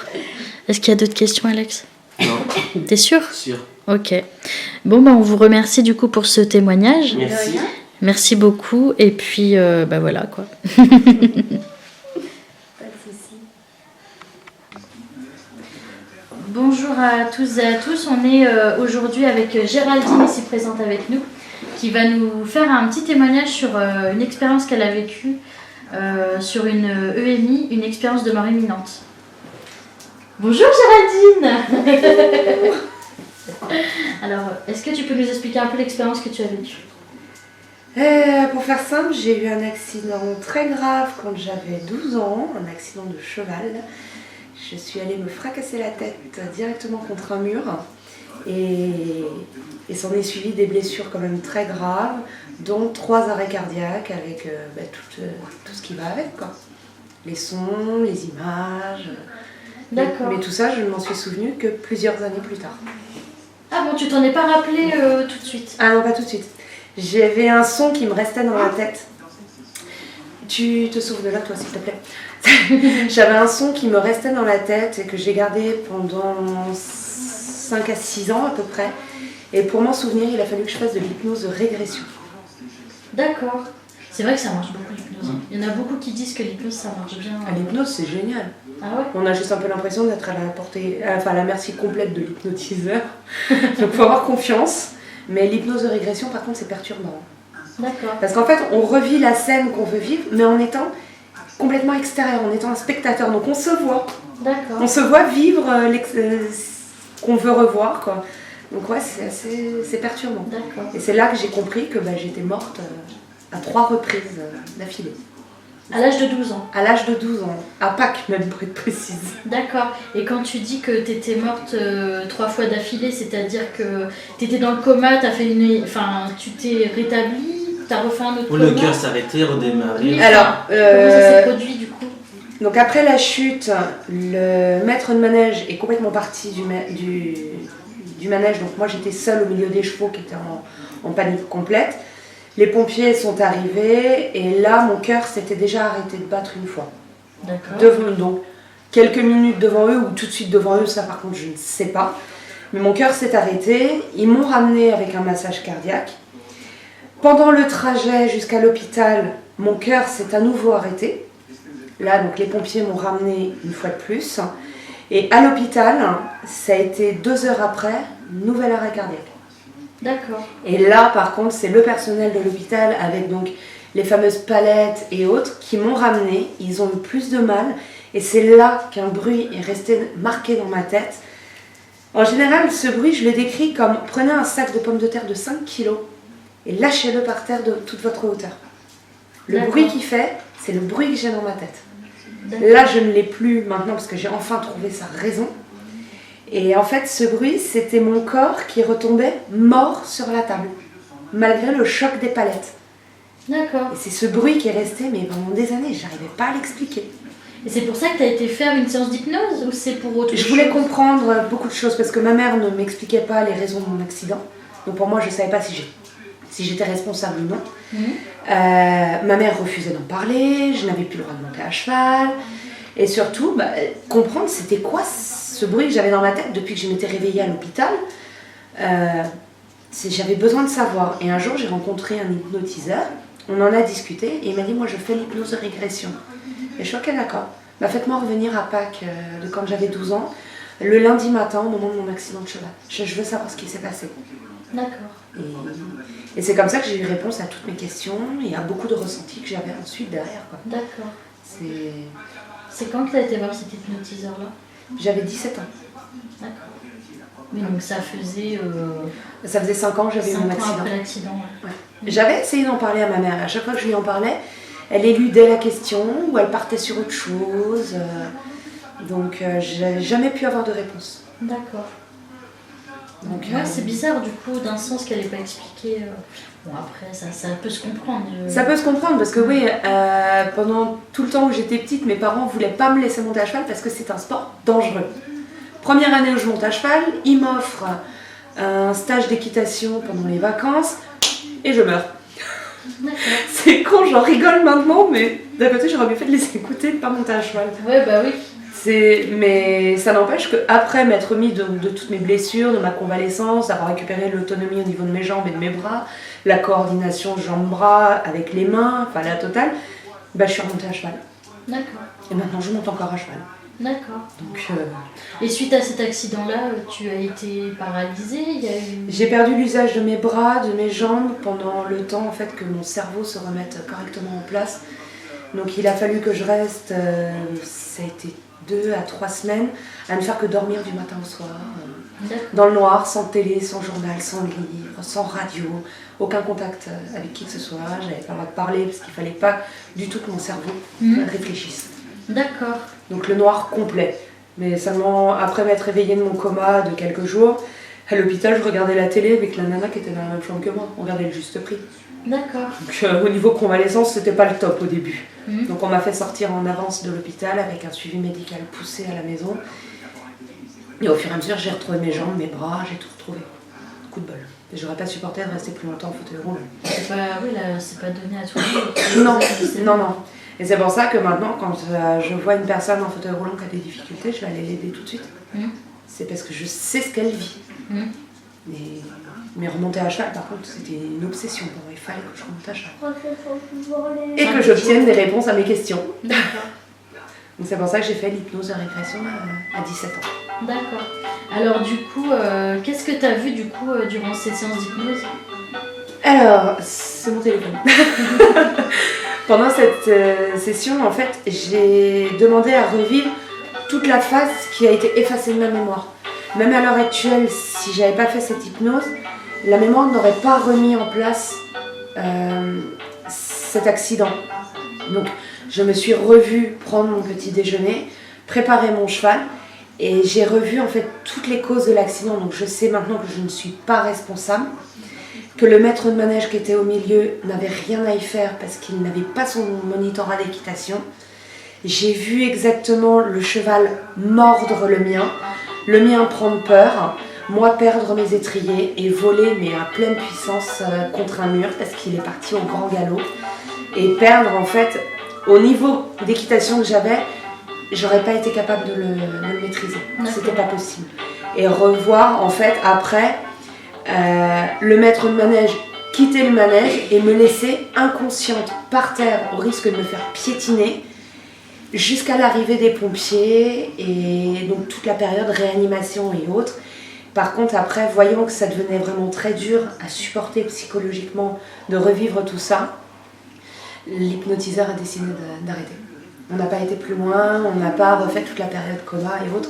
Est-ce qu'il y a d'autres questions, Alex? Non. T'es sûr? Sûr. Ok. Bon, on vous remercie du coup pour ce témoignage. Merci. Merci beaucoup. Et puis, voilà quoi. Pas de souci. Bonjour à tous et à tous. On est aujourd'hui avec Géraldine ici présente avec nous, qui va nous faire un petit témoignage sur une expérience qu'elle a vécue sur une EMI, une expérience de mort imminente. Bonjour Géraldine. Alors, est-ce que tu peux nous expliquer un peu l'expérience que tu as vécue? Pour faire simple, j'ai eu un accident très grave quand j'avais 12 ans, un accident de cheval. Je suis allée me fracasser la tête directement contre un mur et s'en est suivi des blessures quand même très graves, dont 3 arrêts cardiaques avec tout ce qui va avec, quoi. Les sons, les images. D'accord. Mais tout ça, je ne m'en suis souvenue que plusieurs années plus tard. Ah bon, tu t'en es pas rappelé tout de suite? Ah non, pas tout de suite. J'avais un son qui me restait dans la tête. Tu te souviens de là, toi, s'il te plaît? J'avais un son qui me restait dans la tête et que j'ai gardé pendant 5 à 6 ans à peu près. Et pour m'en souvenir, il a fallu que je fasse de l'hypnose de régression. D'accord. C'est vrai que ça marche beaucoup l'hypnose. Il y en a beaucoup qui disent que l'hypnose ça marche bien. L'hypnose, c'est génial. Ah ouais? On a juste un peu l'impression d'être à la merci complète de l'hypnotiseur. Donc faut avoir confiance. Mais l'hypnose de régression, par contre, c'est perturbant. D'accord. Parce qu'en fait, on revit la scène qu'on veut vivre, mais en étant complètement extérieur, en étant un spectateur. Donc on se voit. D'accord. On se voit vivre qu'on veut revoir, quoi. Donc ouais, c'est perturbant. D'accord. Et c'est là que j'ai compris que j'étais morte à 3 reprises d'affilée. À l'âge de 12 ans? À l'âge de 12 ans. À Pâques même, pour être précise. D'accord. Et quand tu dis que tu étais morte 3 fois d'affilée, c'est-à-dire que tu étais dans le coma, tu t'es rétablie, tu as refait un autre coma? Le cœur s'arrêtait, redémarrer. Oui, Alors, comment ça s'est produit du coup? Donc après la chute, le maître de manège est complètement parti du manège. Donc moi j'étais seule au milieu des chevaux qui étaient en panique complète. Les pompiers sont arrivés et là, mon cœur s'était déjà arrêté de battre une fois. D'accord. Donc, quelques minutes devant eux ou tout de suite devant eux, ça par contre, je ne sais pas. Mais mon cœur s'est arrêté. Ils m'ont ramené avec un massage cardiaque. Pendant le trajet jusqu'à l'hôpital, mon cœur s'est à nouveau arrêté. Là, donc, les pompiers m'ont ramené une fois de plus. Et à l'hôpital, ça a été 2 heures après, nouvel arrêt cardiaque. D'accord. Et là, par contre, c'est le personnel de l'hôpital avec donc les fameuses palettes et autres qui m'ont ramené. Ils ont eu plus de mal. Et c'est là qu'un bruit est resté marqué dans ma tête. En général, ce bruit, je le décris comme prenez un sac de pommes de terre de 5 kilos et lâchez-le par terre de toute votre hauteur. Le D'accord. bruit qu'il fait, c'est le bruit que j'ai dans ma tête. D'accord. Là, je ne l'ai plus maintenant parce que j'ai enfin trouvé sa raison. Et en fait, ce bruit, c'était mon corps qui retombait mort sur la table, malgré le choc des palettes. D'accord. Et c'est ce bruit qui est resté, mais pendant des années, je n'arrivais pas à l'expliquer. Et c'est pour ça que tu as été faire une séance d'hypnose ou c'est pour autre chose? Je voulais comprendre beaucoup de choses parce que ma mère ne m'expliquait pas les raisons de mon accident. Donc pour moi, je ne savais pas si j'étais responsable ou non. Ma mère refusait d'en parler, je n'avais plus le droit de monter à cheval. Et surtout, comprendre c'était quoi ce bruit que j'avais dans ma tête depuis que je m'étais réveillée à l'hôpital. J'avais besoin de savoir. Et un jour, j'ai rencontré un hypnotiseur. On en a discuté et il m'a dit, moi, je fais l'hypnose de régression. Et je suis ok, d'accord. Faites-moi revenir à Pâques de quand j'avais 12 ans, le lundi matin, au moment de mon accident de cheval. Je veux savoir ce qui s'est passé. D'accord. Et c'est comme ça que j'ai eu réponse à toutes mes questions et à beaucoup de ressentis que j'avais ensuite derrière, quoi. D'accord. C'est... C'est quand que tu as été voir cet hypnotiseur-là? J'avais 17 ans. D'accord. Mais donc ça faisait Ça faisait 5 ans que j'avais eu 5 mon ans accident. après l'accident. Ouais. J'avais essayé d'en parler à ma mère. À chaque fois que je lui en parlais, elle éludait la question ou elle partait sur autre chose. Donc j'ai jamais pu avoir de réponse. D'accord. Donc, ouais, c'est bizarre du coup, d'un sens qu'elle n'ait pas expliqué. Bon, après, ça peut se comprendre. Ça peut se comprendre parce que oui, pendant tout le temps où j'étais petite, mes parents ne voulaient pas me laisser monter à cheval parce que c'est un sport dangereux. Première année où je monte à cheval, ils m'offrent un stage d'équitation pendant les vacances et je meurs. D'accord. C'est con, j'en rigole maintenant, mais d'un côté, j'aurais mieux fait de les écouter et de ne pas monter à cheval. Ouais, bah oui. Mais ça n'empêche qu'après m'être remis de toutes mes blessures, de ma convalescence, d'avoir récupéré l'autonomie au niveau de mes jambes et de mes bras, la coordination jambes-bras avec les mains, enfin la totale, je suis remontée à cheval. D'accord. Et maintenant, je monte encore à cheval. D'accord. Donc, Et suite à cet accident-là, tu as été paralysée? Il y a eu... j'ai perdu l'usage de mes bras, de mes jambes pendant le temps en fait que mon cerveau se remette correctement en place. Donc il a fallu que je reste, ça a été 2 à 3 semaines, à ne faire que dormir du matin au soir, dans le noir, sans télé, sans journal, sans livre, sans radio, aucun contact avec qui que ce soit. J'avais pas le droit de parler parce qu'il fallait pas du tout que mon cerveau réfléchisse. D'accord. Donc le noir complet. Mais seulement après m'être réveillée de mon coma de quelques jours, à l'hôpital, je regardais la télé avec la nana qui était dans la même chambre que moi. On regardait le juste prix. D'accord. Donc au niveau convalescence, c'était pas le top au début. Donc on m'a fait sortir en avance de l'hôpital avec un suivi médical poussé à la maison. Et au fur et à mesure, j'ai retrouvé mes jambes, mes bras, j'ai tout retrouvé. Coup de bol. Et j'aurais pas supporté de rester plus longtemps en fauteuil roulant. C'est pas, oui, là, c'est pas donné à tout le monde. Non. Et c'est pour ça que maintenant, quand je vois une personne en fauteuil roulant qui a des difficultés, je vais aller l'aider tout de suite. C'est parce que je sais ce qu'elle vit. Mais remonter à cheval, par contre, c'était une obsession pour moi. Il fallait que je remonte à cheval. Et que j'obtienne des réponses à mes questions. D'accord. Donc c'est pour ça que j'ai fait l'hypnose de régression à 17 ans. D'accord. Alors du coup, qu'est-ce que tu as vu du coup durant ces séances d'hypnose? Alors, c'est mon téléphone. Pendant cette session, en fait, j'ai demandé à revivre toute la phase qui a été effacée de ma mémoire. Même à l'heure actuelle, si j'avais pas fait cette hypnose, la mémoire n'aurait pas remis en place cet accident. Donc, je me suis revue prendre mon petit déjeuner, préparer mon cheval, et j'ai revu en fait toutes les causes de l'accident. Donc, je sais maintenant que je ne suis pas responsable, que le maître de manège qui était au milieu n'avait rien à y faire parce qu'il n'avait pas son monitorat d'équitation. J'ai vu exactement le cheval mordre le mien prendre peur, moi perdre mes étriers et voler mais à pleine puissance contre un mur parce qu'il est parti au grand galop et perdre en fait au niveau d'équitation que j'avais, j'aurais pas été capable de le maîtriser, c'était pas possible. Et revoir en fait après le maître de manège quitter le manège et me laisser inconsciente par terre au risque de me faire piétiner jusqu'à l'arrivée des pompiers et donc toute la période réanimation et autres. Par contre après, voyant que ça devenait vraiment très dur à supporter psychologiquement de revivre tout ça, l'hypnotiseur a décidé d'arrêter. On n'a pas été plus loin, on n'a pas refait toute la période coma et autres.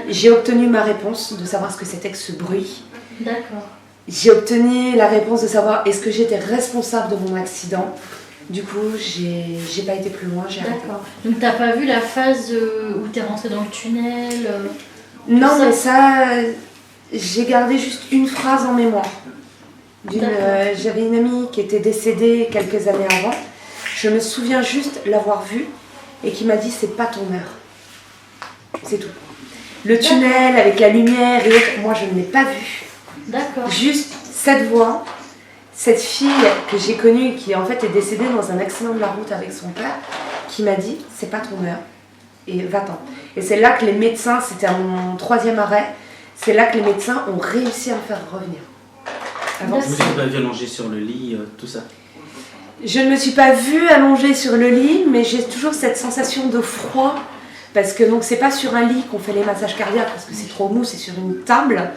J'ai obtenu ma réponse de savoir ce que c'était que ce bruit. D'accord. J'ai obtenu la réponse de savoir est-ce que j'étais responsable de mon accident. Du coup, j'ai pas été plus loin, j'ai arrêté. D'accord. Donc t'as pas vu la phase où t'es rentrée dans le tunnel Non, mais ça, j'ai gardé juste une phrase en mémoire. J'avais une amie qui était décédée quelques années avant. Je me souviens juste l'avoir vue et qui m'a dit c'est pas ton heure. C'est tout. Le tunnel avec la lumière et autres, moi je ne l'ai pas vu. D'accord. Juste cette voix, cette fille que j'ai connue qui en fait est décédée dans un accident de la route avec son père, qui m'a dit c'est pas ton heure et va-t'en. Et c'est là que les médecins, c'était à mon 3e arrêt, c'est là que les médecins ont réussi à me faire revenir. Avant, vous n'êtes pas vu allongé sur le lit, tout ça? Je ne me suis pas vue allongée sur le lit, mais j'ai toujours cette sensation de froid. Parce que donc c'est pas sur un lit qu'on fait les massages cardiaques, parce que c'est trop mou, c'est sur une table.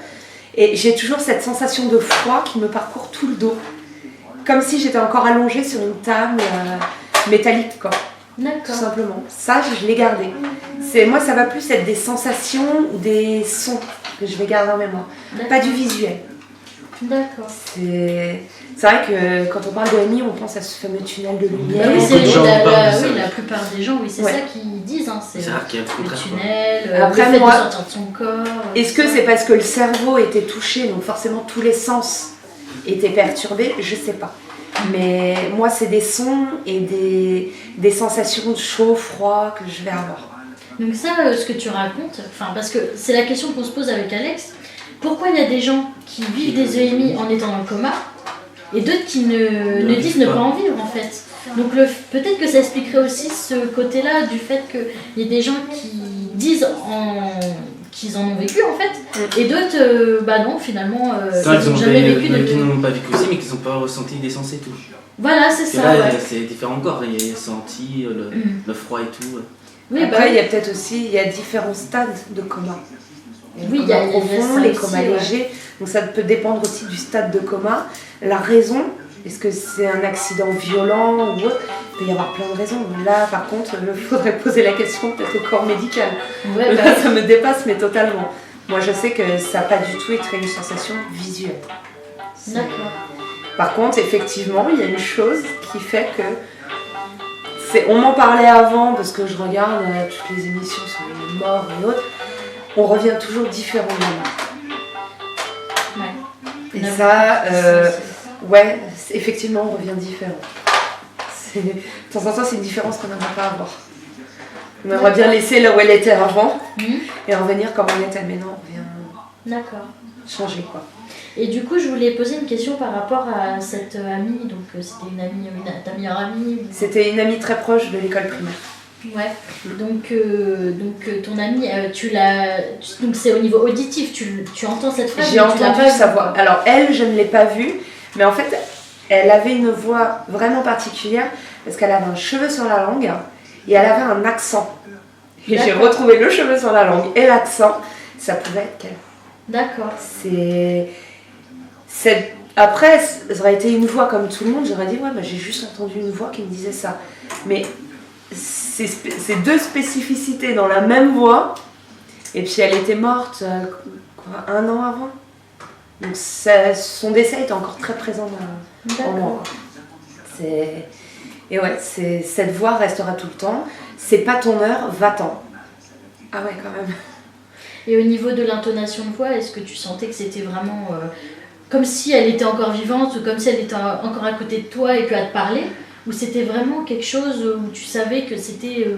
Et j'ai toujours cette sensation de froid qui me parcourt tout le dos. Comme si j'étais encore allongée sur une table métallique, quoi. D'accord. Tout simplement. Ça, je l'ai gardé. Moi, ça va plus être des sensations ou des sons que je vais garder en mémoire. Pas du visuel. D'accord. C'est vrai que quand on parle de MI, on pense à ce fameux tunnel de lumière. Oui, c'est oui, la plupart des gens, oui, c'est ça qu'ils disent. Hein, c'est rare qu'il y ait le le tunnel, après, le fait moi, de sortir de son corps. Est-ce que c'est parce que le cerveau était touché, donc forcément tous les sens étaient perturbés? Je sais pas. Mais moi, c'est des sons et des sensations de chaud, froid que je vais avoir. Donc ça, ce que tu racontes, parce que c'est la question qu'on se pose avec Alex, pourquoi il y a des gens qui vivent des EMI en étant dans le coma et d'autres qui ne disent ne pas en vivre en fait. Donc peut-être que ça expliquerait aussi ce côté-là du fait qu'il y a des gens qui disent qu'ils en ont vécu en fait, et d'autres, non, finalement, ils n'ont jamais vécu de... Qui n'ont pas vécu aussi, mais qui n'ont pas ressenti des sens et tout. Voilà, c'est ça. Là, ouais. c'est différent encore, il y a senti le froid et tout. Oui, après, il y a peut-être aussi différents stades de coma. Oui, il y a profond, les comas légers. Donc ça peut dépendre aussi du stade de coma. La raison, est-ce que c'est un accident violent ou autre? Il peut y avoir plein de raisons. Là, par contre, il faudrait poser la question peut-être au corps médical. Ouais, là, ça me dépasse, mais totalement. Moi, je sais que ça n'a pas du tout été une sensation visuelle. D'accord. Par contre, effectivement, il y a une chose qui fait que... On m'en parlait avant, parce que je regarde toutes les émissions sur les morts et autres. On revient toujours différemment. Ouais. Et ça, ouais, effectivement, on revient différent. De temps en temps, c'est une différence qu'on n'aimerait pas avoir. On aimerait bien laisser là où elle était avant et revenir comme on était. Mais non, on vient changer, quoi. Et du coup, je voulais poser une question par rapport à cette amie. Donc, c'était une amie, ta meilleure amie ou... C'était une amie très proche de l'école primaire. Ouais, donc ton amie, donc c'est au niveau auditif, tu entends cette phrase? J'ai entendu sa voix. Alors elle, je ne l'ai pas vue, mais en fait, elle avait une voix vraiment particulière parce qu'elle avait un cheveu sur la langue et elle avait un accent. Et j'ai retrouvé le cheveu sur la langue et l'accent, ça pouvait être qu'elle. D'accord. Après, ça aurait été une voix comme tout le monde, j'aurais dit ouais, j'ai juste entendu une voix qui me disait ça. Mais c'est deux spécificités dans la même voix, et puis elle était morte 1 an avant. Donc son décès était encore très présent en moi. Et ouais, cette voix restera tout le temps. C'est pas ton heure, va-t'en. Ah ouais, quand même. Et au niveau de l'intonation de voix, est-ce que tu sentais que c'était vraiment comme si elle était encore vivante ou comme si elle était encore à côté de toi et qu'elle te parlait? Ou c'était vraiment quelque chose où tu savais que c'était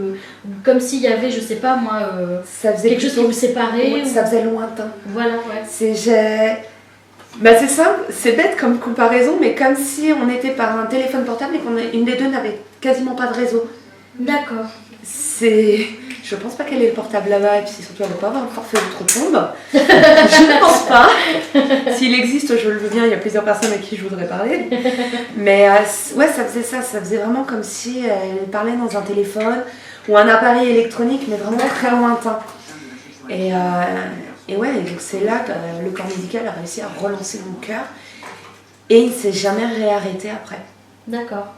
comme s'il y avait, je sais pas moi, Ça faisait quelque chose qui vous séparait ou... Ça faisait lointain. Voilà, ouais. C'est simple, c'est bête comme comparaison, mais comme si on était par un téléphone portable et qu'une des deux n'avait quasiment pas de réseau. D'accord. Je pense pas qu'elle ait le portable là-bas, et puis surtout elle va pas avoir un forfait outre-tombe. Je ne pense pas. S'il existe, je le veux bien, il y a plusieurs personnes à qui je voudrais parler. Mais ouais, ça faisait vraiment comme si elle parlait dans un téléphone ou un appareil électronique, mais vraiment très lointain. Et ouais, donc c'est là que le corps médical a réussi à relancer mon cœur, et il ne s'est jamais réarrêté après. D'accord.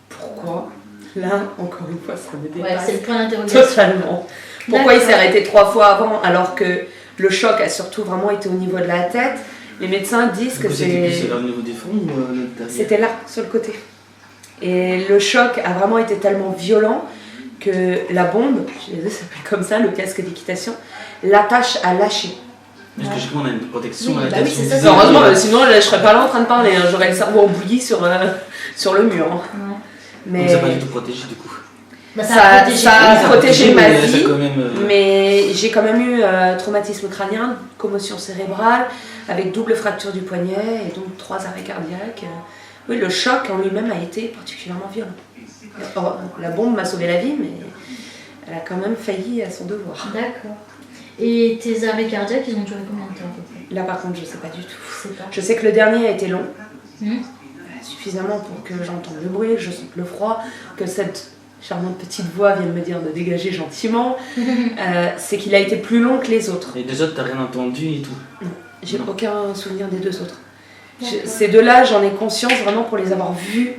Pourquoi ? Là, encore une fois, ça me dépasse. Ouais, c'est le point d'interrogation. Totalement. Pourquoi il s'est arrêté 3 fois avant, alors que le choc a surtout vraiment été au niveau de la tête ? Les médecins disent que Vous étiez plus au niveau du front ou derrière ? c'était là, sur le côté. Et le choc a vraiment été tellement violent que la bombe, je les ai, ça s'appelle comme ça, le casque d'équitation, l'attache à lâcher. Parce que je sais qu'on a une protection Oui, à la bah tête. oui, sur le c'est ça, visage. Heureusement, sinon je serais pas là en train de parler, hein. J'aurais le cerveau embouilli sur le mur. Hein. Ouais. Mais Donc ça n'a pas du tout protégé du coup. Bah, ça a protégé ma mais ça vie, quand même, mais j'ai quand même eu traumatisme crânien, commotion cérébrale, avec double fracture du poignet et donc 3 arrêts cardiaques. Oui, le choc en lui-même a été particulièrement violent. Alors, la bombe m'a sauvé la vie, mais elle a quand même failli à son devoir. D'accord. Et tes arrêts cardiaques, ils ont duré combien de temps à peu près ? Là par contre, je sais pas du tout. Je sais pas. Je sais que le dernier a été long, Hmm. suffisamment pour que j'entende le bruit, que je sente le froid, que cette charmante petite voix vienne me dire de dégager gentiment. C'est qu'il a été plus long que les autres. Et les autres, t'as rien entendu et tout. J'ai Non. aucun souvenir des 2 autres. D'accord. Ces 2-là, j'en ai conscience vraiment pour les avoir vus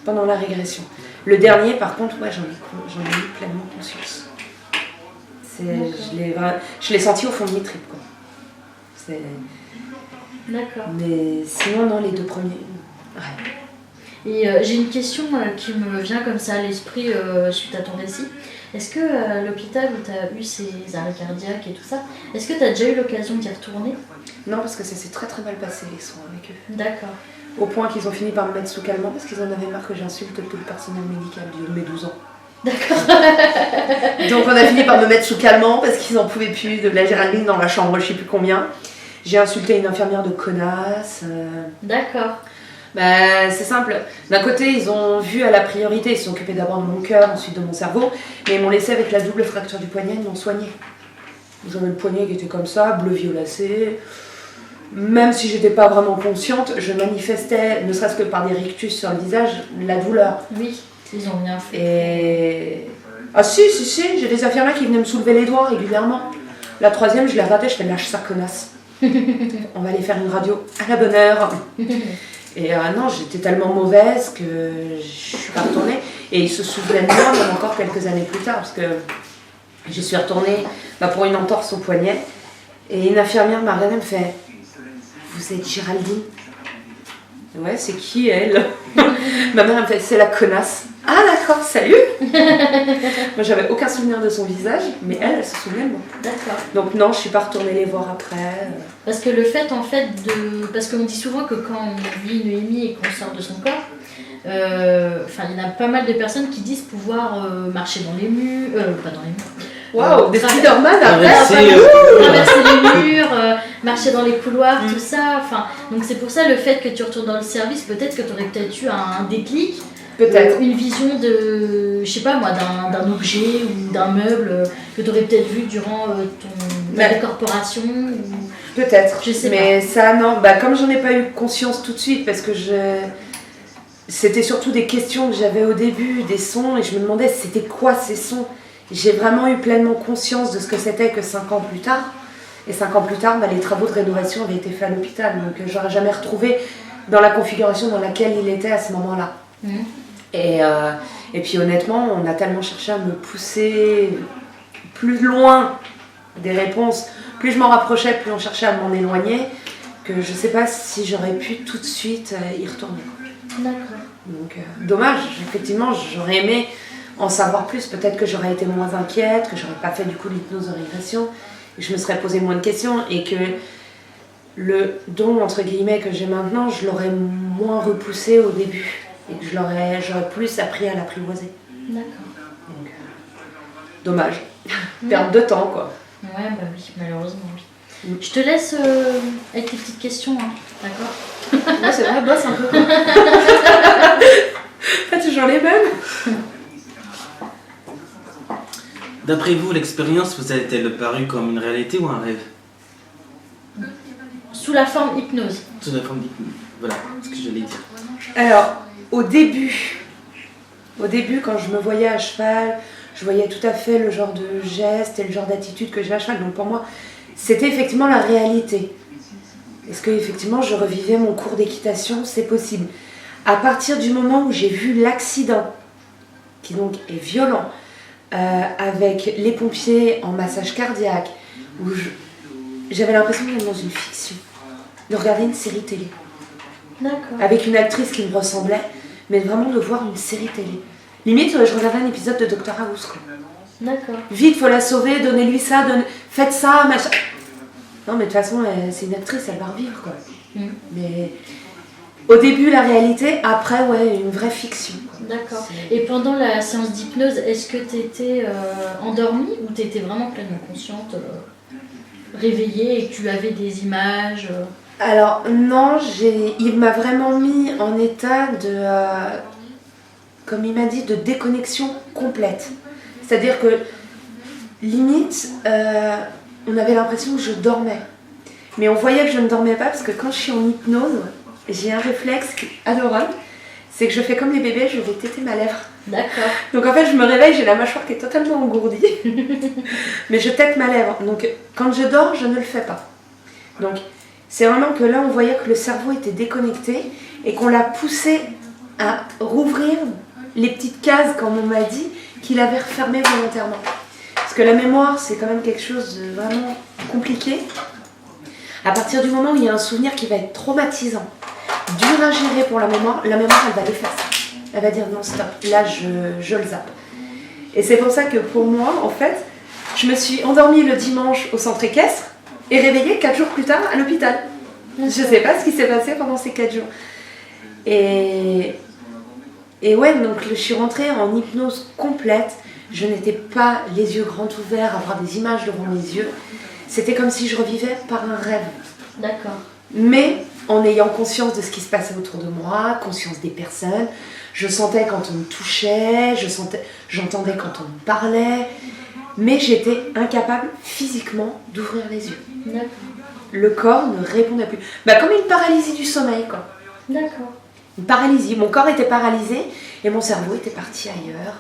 pendant la régression. Le dernier, par contre, ouais, j'en ai eu pleinement conscience. Je l'ai senti au fond de mes tripes, quoi. D'accord. Mais sinon, non, les 2 premiers. Ouais. Et j'ai une question qui me vient comme ça à l'esprit suite à ton récit. Est-ce que l'hôpital où tu as eu ces arrêts cardiaques et tout ça, est-ce que tu as déjà eu l'occasion d'y retourner ? Non, parce que ça s'est très très mal passé les soins avec eux. D'accord. Au point qu'ils ont fini par me mettre sous calmant parce qu'ils en avaient marre que j'insulte tout le personnel médical de mes 12 ans. D'accord. Donc on a fini par me mettre sous calmant parce qu'ils en pouvaient plus de la Géraldine dans la chambre, je sais plus combien. J'ai insulté une infirmière de connasse. D'accord. Bah, c'est simple. D'un côté, ils ont vu à la priorité, ils se sont occupés d'abord de mon cœur, ensuite de mon cerveau, mais ils m'ont laissé avec la double fracture du poignet, ils m'ont soigné. J'avais le poignet qui était comme ça, bleu violacé. Même si j'étais pas vraiment consciente, je manifestais, ne serait-ce que par des rictus sur le visage, la douleur. Oui, ils ont bien fait. Et... Ah si, j'ai des infirmières qui venaient me soulever les doigts régulièrement. La 3e, je l'ai regardée, je fais lâche ça connasse. On va aller faire une radio à la bonne heure. Et non, j'étais tellement mauvaise que je suis pas retournée. Et ils se souvenaient de moi même encore quelques années plus tard, parce que je suis retournée pour une entorse au poignet. Et une infirmière m'a regardée et me fait « Vous êtes Géraldine ?» Ouais, c'est qui elle? Ma mère elle me fait « C'est la connasse. » Ah d'accord, salut. Moi j'avais aucun souvenir de son visage, mais elle se souvenait de moi. D'accord. Donc non, je suis pas retournée les voir après. Parce que le fait en fait de... Parce qu'on dit souvent que quand on vit une EMI et qu'on sort de son corps, il y en a pas mal de personnes qui disent pouvoir marcher dans les murs, pas dans les murs. Waouh, des Spider-Man après. Traverser, Traverser les murs, marcher dans les couloirs, tout ça. Enfin, donc c'est pour ça le fait que tu retournes dans le service, peut-être que tu aurais peut-être eu un déclic. Peut-être. Une vision de, je sais pas moi, d'un objet ou d'un meuble que tu aurais peut-être vu durant ta décorporation. Peut-être. Je sais mais ça, non. Comme j'en ai pas eu conscience tout de suite, parce que c'était surtout des questions que j'avais au début, des sons, et je me demandais c'était quoi ces sons. J'ai vraiment eu pleinement conscience de ce que c'était que 5 ans plus tard. Et 5 ans plus tard, les travaux de rénovation avaient été faits à l'hôpital, donc j'aurais jamais retrouvé dans la configuration dans laquelle il était à ce moment-là. Mmh. Et puis honnêtement, on a tellement cherché à me pousser plus loin des réponses. Plus je m'en rapprochais, plus on cherchait à m'en éloigner, que je sais pas si j'aurais pu tout de suite y retourner. D'accord. Donc dommage, effectivement, j'aurais aimé en savoir plus. Peut-être que j'aurais été moins inquiète, que j'aurais pas fait du coup l'hypnose de régression, et je me serais posé moins de questions, et que le don entre guillemets que j'ai maintenant, je l'aurais moins repoussé au début. et que j'aurais plus appris à l'apprivoiser. D'accord. Donc, dommage. Perte de temps, quoi. Ouais, bah oui, malheureusement, oui. Je Mm. te laisse avec tes petites questions, hein. D'accord? Ouais, c'est vrai, bosse un peu, quoi. Pas toujours les mêmes. D'après vous, l'expérience vous a-t-elle paru comme une réalité ou un rêve? Sous la forme hypnose. Sous la forme d'hypnose. Voilà ce que j'allais dire. Alors, au début, quand je me voyais à cheval, je voyais tout à fait le genre de geste et le genre d'attitude que j'ai à cheval. Donc pour moi, c'était effectivement la réalité. Est-ce que effectivement je revivais mon cours d'équitation? C'est possible. À partir du moment où j'ai vu l'accident, qui donc est violent, avec les pompiers en massage cardiaque, où j'avais l'impression d'être dans une fiction, de regarder une série télé, D'accord. avec une actrice qui me ressemblait, mais vraiment de voir une série télé. Limite, je regardais un épisode de Dr House, quoi. D'accord. Vite, faut la sauver, donnez-lui ça, faites ça, machin. Non, mais de toute façon, c'est une actrice, elle va revivre, quoi. Mm. Mais au début, la réalité, après, ouais, une vraie fiction, quoi. D'accord. Et pendant la séance d'hypnose, est-ce que tu étais endormie ou tu étais vraiment pleinement consciente, réveillée et que tu avais des images Alors, non, il m'a vraiment mis en état de, comme il m'a dit, de déconnexion complète. C'est-à-dire que, limite, on avait l'impression que je dormais. Mais on voyait que je ne dormais pas parce que quand je suis en hypnose, j'ai un réflexe adorable, c'est que je fais comme les bébés, je vais téter ma lèvre. D'accord. Donc en fait, je me réveille, j'ai la mâchoire qui est totalement engourdie, mais je tète ma lèvre. Donc quand je dors, je ne le fais pas. Donc c'est vraiment que là, on voyait que le cerveau était déconnecté et qu'on l'a poussé à rouvrir les petites cases, comme on m'a dit, qu'il avait refermées volontairement. Parce que la mémoire, c'est quand même quelque chose de vraiment compliqué. À partir du moment où il y a un souvenir qui va être traumatisant, dur à gérer pour la mémoire, elle va l'effacer. Elle va dire non, stop, là je le zappe. Et c'est pour ça que pour moi, en fait, je me suis endormie le dimanche au centre équestre et réveillée 4 jours plus tard à l'hôpital. Je ne sais pas ce qui s'est passé pendant ces 4 jours. Et ouais, donc je suis rentrée en hypnose complète. Je n'étais pas les yeux grands ouverts, à avoir des images devant mes yeux. C'était comme si je revivais par un rêve. D'accord. Mais en ayant conscience de ce qui se passait autour de moi, conscience des personnes. Je sentais quand on me touchait, j'entendais quand on me parlait. Mais j'étais incapable physiquement d'ouvrir les yeux. D'accord. Le corps ne répondait plus. Comme une paralysie du sommeil, quoi. D'accord. Une paralysie. Mon corps était paralysé et mon cerveau était parti ailleurs.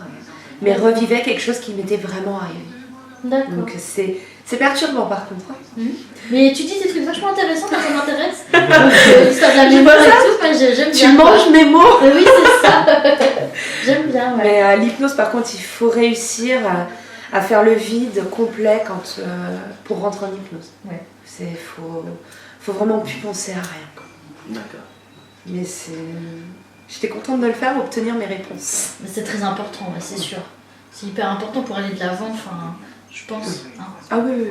Mais revivait quelque chose qui m'était vraiment arrivé. D'accord. Donc c'est perturbant par contre. Mais tu dis des trucs vachement intéressants, ça m'intéresse. Donc, l'histoire de la mémoire et tout, moi, j'aime bien. Tu manges mes mots. Oui, c'est ça. J'aime bien, ouais. Mais l'hypnose, par contre, il faut réussir à faire le vide complet pour rentrer en hypnose. Ouais. Faut vraiment plus penser à rien, quoi. D'accord. Mais j'étais contente de le faire, obtenir mes réponses. Mais c'est très important, ouais, c'est sûr. C'est hyper important pour aller de l'avant, enfin, je pense. Hein. Ah oui.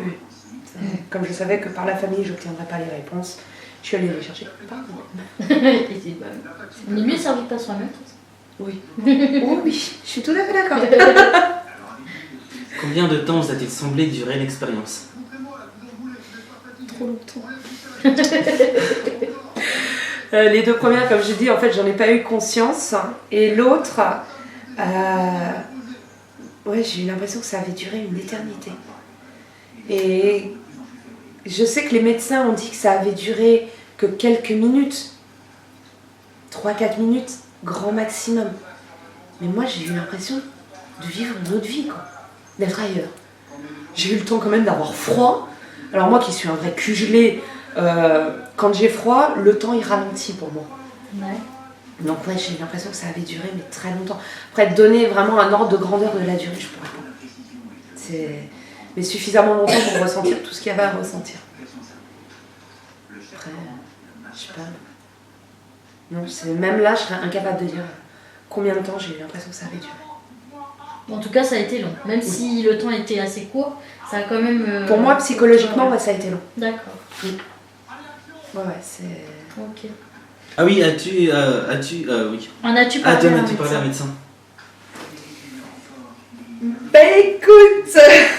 Comme je savais que par la famille, je n'obtiendrais pas les réponses, je suis allée les chercher par moi. Et c'est bah, on est mieux servi que pas soi-même. Oui. Oh oui, je suis tout à fait d'accord. Combien de temps vous a-t-il semblé durer l'expérience? Trop longtemps. Les 2 premières, comme j'ai dit, en fait, j'en ai pas eu conscience. Et l'autre, ouais, j'ai eu l'impression que ça avait duré une éternité. Et je sais que les médecins ont dit que ça avait duré que quelques minutes. 3-4 minutes, grand maximum. Mais moi, j'ai eu l'impression de vivre une autre vie, quoi. D'être ailleurs. J'ai eu le temps quand même d'avoir froid. Alors moi qui suis un vrai cul gelé, quand j'ai froid, le temps il ralentit pour moi. Ouais. Donc ouais, j'ai eu l'impression que ça avait duré mais très longtemps. Après, donner vraiment un ordre de grandeur de la durée, je pourrais pas. Mais suffisamment longtemps pour ressentir tout ce qu'il y avait à ressentir. Après, je sais pas. Non, même là, je serais incapable de dire combien de temps j'ai eu l'impression que ça avait duré. En tout cas, ça a été long. Même si le temps était assez court, ça a quand même... Pour moi, psychologiquement, ouais, ça a été long. D'accord. Ouais, c'est... Ok. Ah oui, oui. En as-tu Ah, parlé à un as-tu parlé à un médecin? médecin? Ben écoute,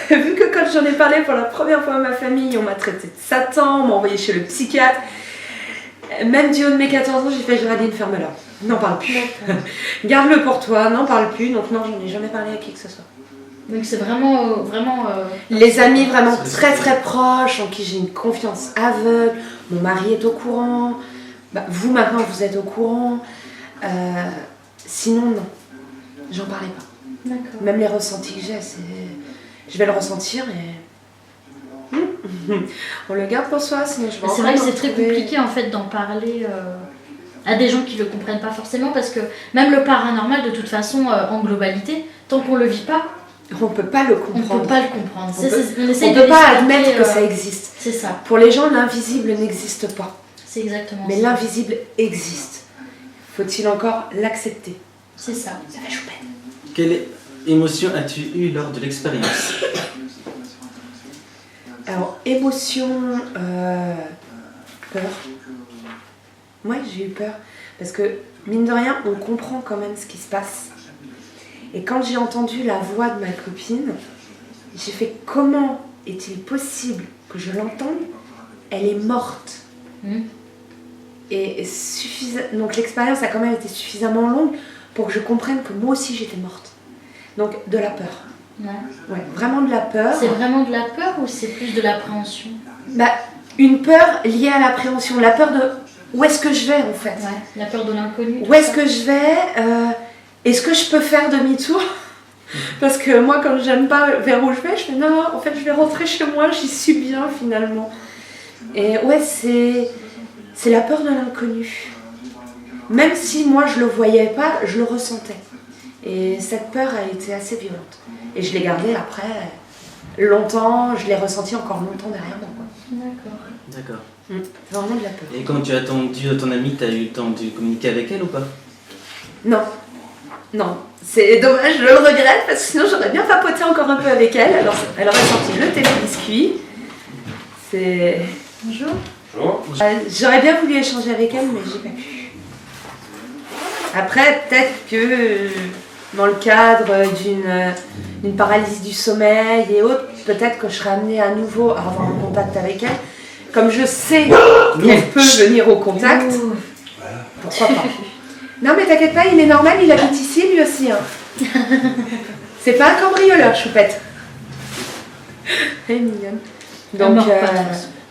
vu que quand j'en ai parlé pour la première fois à ma famille, on m'a traité de Satan, on m'a envoyé chez le psychiatre. Même du haut de mes 14 ans, j'ai fait Géraldine, ferme-la. N'en parle plus. Garde-le pour toi, n'en parle plus. Donc non, j'en ai jamais parlé à qui que ce soit. Donc c'est vraiment... Les amis vraiment très très proches, en qui j'ai une confiance aveugle. Mon mari est au courant. Bah, vous maintenant, vous êtes au courant. Sinon, non. J'en parlais pas. D'accord. Même les ressentis que j'ai, c'est... Je vais le ressentir et... On le garde pour soi, sinon je vais C'est vrai que c'est très compliqué en fait d'en parler à des gens qui ne le comprennent pas forcément, parce que même le paranormal, de toute façon, en globalité, tant qu'on ne le vit pas, on peut pas le on comprendre. peut pas le comprendre. On peut pas admettre que ça existe. C'est ça. Pour les gens, l'invisible n'existe pas. C'est exactement Mais ça. l'invisible existe. Faut-il encore l'accepter? C'est ça. Ça fait choupette. Quelle émotion as-tu eue lors de l'expérience? Alors, émotion, peur. Ouais, j'ai eu peur. Parce que, mine de rien, on comprend quand même ce qui se passe. Et quand j'ai entendu la voix de ma copine, j'ai fait comment est-il possible que je l'entende? Elle est morte. Et donc l'expérience a quand même été suffisamment longue pour que je comprenne que moi aussi j'étais morte. Donc de la peur. Ouais, vraiment de la peur. C'est vraiment de la peur ou c'est plus de l'appréhension? Bah, une peur liée à l'appréhension. La peur de où est-ce que je vais en fait. Ouais, la peur de l'inconnu. Où est-ce que je vais Est-ce que je peux faire demi-tour? Parce que moi, quand j'aime pas vers où je vais, je fais non, en fait, je vais rentrer chez moi, j'y suis bien finalement. Et ouais, c'est la peur de l'inconnu. Même si moi, je le voyais pas, je le ressentais. Et cette peur a été assez violente. Et je l'ai gardée après longtemps, je l'ai ressentie encore longtemps derrière moi. D'accord. C'est vraiment de la peur. Et quand tu as attendu ton amie, tu as eu le temps de communiquer avec elle ou pas? Non. Non. C'est dommage, je le regrette parce que sinon j'aurais bien papoté encore un peu avec elle. Alors elle aurait sorti le télébiscuit. C'est... Bonjour. Bonjour. J'aurais bien voulu échanger avec elle, mais j'ai pas pu. Après, peut-être que dans le cadre d'une paralysie du sommeil et autres, peut-être que je serais amenée à nouveau à avoir un contact avec elle. Comme je sais qu'elle peut venir au contact, pourquoi pas. Non mais t'inquiète pas, il est normal, il habite ici lui aussi. Hein. C'est pas un cambrioleur, choupette. Elle est mignonne. Donc